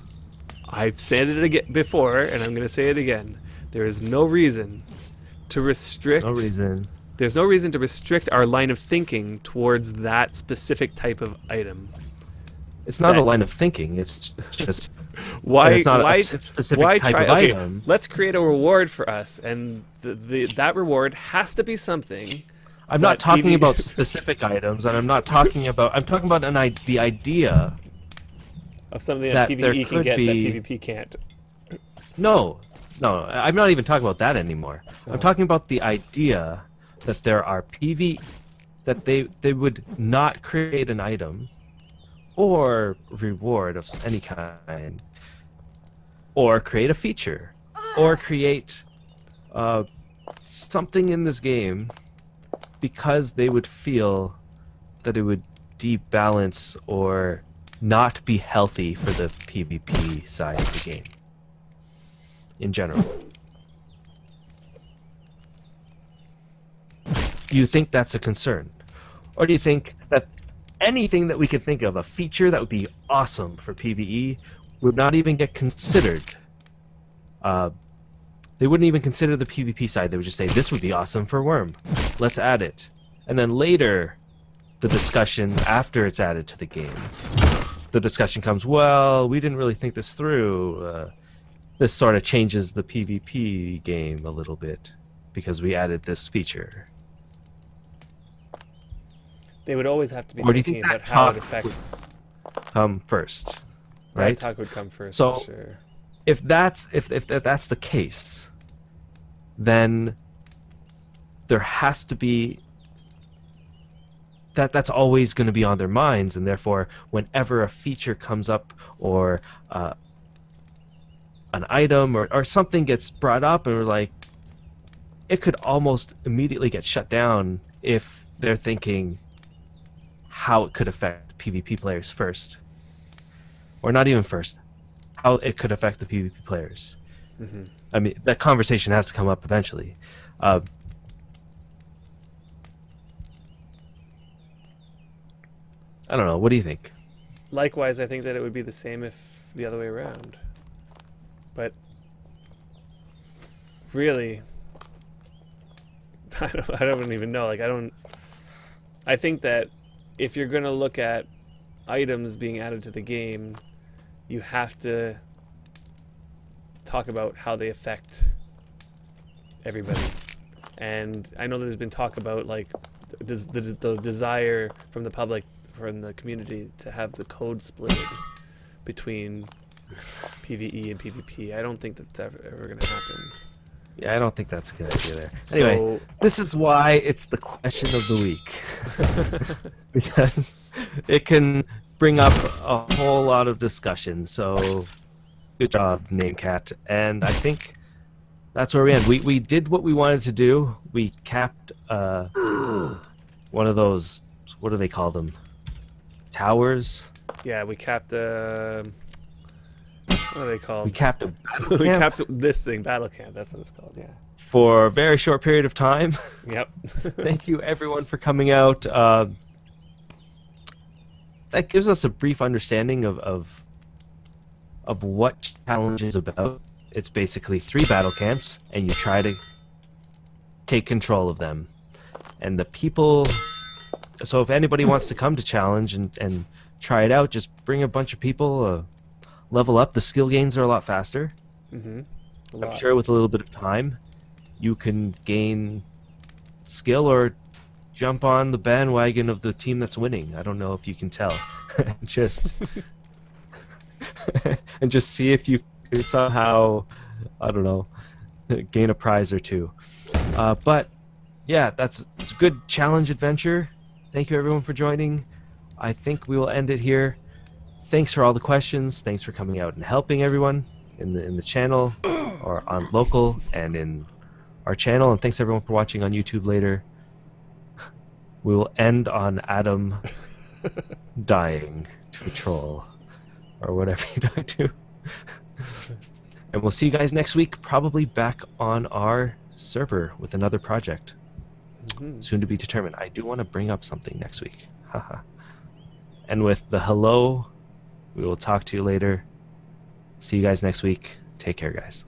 I've said it again before, and I'm going to say it again. There is no reason to restrict. No reason. There's no reason to restrict our line of thinking towards that specific type of item. It's not a line of thinking. It's just Why? it's not why? a specific Why type try? of Okay, item. let's create a reward for us, and that reward has to be something. I'm not that talking PvP about specific items, and I'm talking about the idea. of something that that there PvE can could get be- that PvP can't. No, I'm not even talking about that anymore. Oh. I'm talking about the idea that there are that they would not create an item or reward of any kind, or create a feature, or create something in this game because they would feel that it would debalance or not be healthy for the PvP side of the game in general. Do you think that's a concern? Or do you think that anything that we could think of, a feature that would be awesome for PvE, would not even get considered? They wouldn't even consider the PvP side. They would just say, this would be awesome for Wurm. Let's add it. And then later, the discussion after it's added to the game, the discussion comes, well, we didn't really think this through. This sort of changes the PvP game a little bit because we added this feature. They would always have to be Or do you thinking think that about how it talk affects. Come first, That right? talk would come first, So- for sure. If that's the case, then there has to be that's always going to be on their minds, and therefore whenever a feature comes up or an item or something gets brought up, and we're like, it could almost immediately get shut down if they're thinking how it could affect PvP players first, or not even first, how it could affect the PvP players. Hmm. I mean, that conversation has to come up eventually. I don't know. What do you think? Likewise, I think that it would be the same if the other way around. But really, I don't even know. Like, I think that if you're going to look at items being added to the game, you have to talk about how they affect everybody. And I know there's been talk about, like, the desire from the public, from the community, to have the code split between PvE and PvP. I don't think that's ever going to happen. Yeah, I don't think that's a good idea there. Anyway, So, this is why it's the question of the week. Because it can bring up a whole lot of discussion. So, good job, Namecat. And I think that's where we end. We did what we wanted to do. We capped one of those, what do they call them? Towers? yeah, we capped what are they called? We capped a battle We camp capped this thing, Battle Camp. That's what it's called. Yeah. for a very short period of time. Yep. Thank you, everyone, for coming out. That gives us a brief understanding of what challenge is about. It's basically 3 battle camps, and you try to take control of them. And the people... So if anybody wants to come to challenge and try it out, just bring a bunch of people, level up. The skill gains are a lot faster. Mm-hmm. I'm sure with a little bit of time, you can gain skill or jump on the bandwagon of the team that's winning. I don't know if you can tell. Just and just see if you could somehow, I don't know, gain a prize or two. But yeah, it's a good challenge adventure. Thank you everyone for joining. I think we will end it here. Thanks for all the questions. Thanks for coming out and helping everyone in the channel or on local and in our channel. And thanks everyone for watching on YouTube later. We will end on Adam dying to a troll or whatever he died to. And we'll see you guys next week, probably back on our server with another project. Soon to be determined. I do want to bring up something next week. Haha. And with the hello, we will talk to you later. See you guys next week. Take care, guys.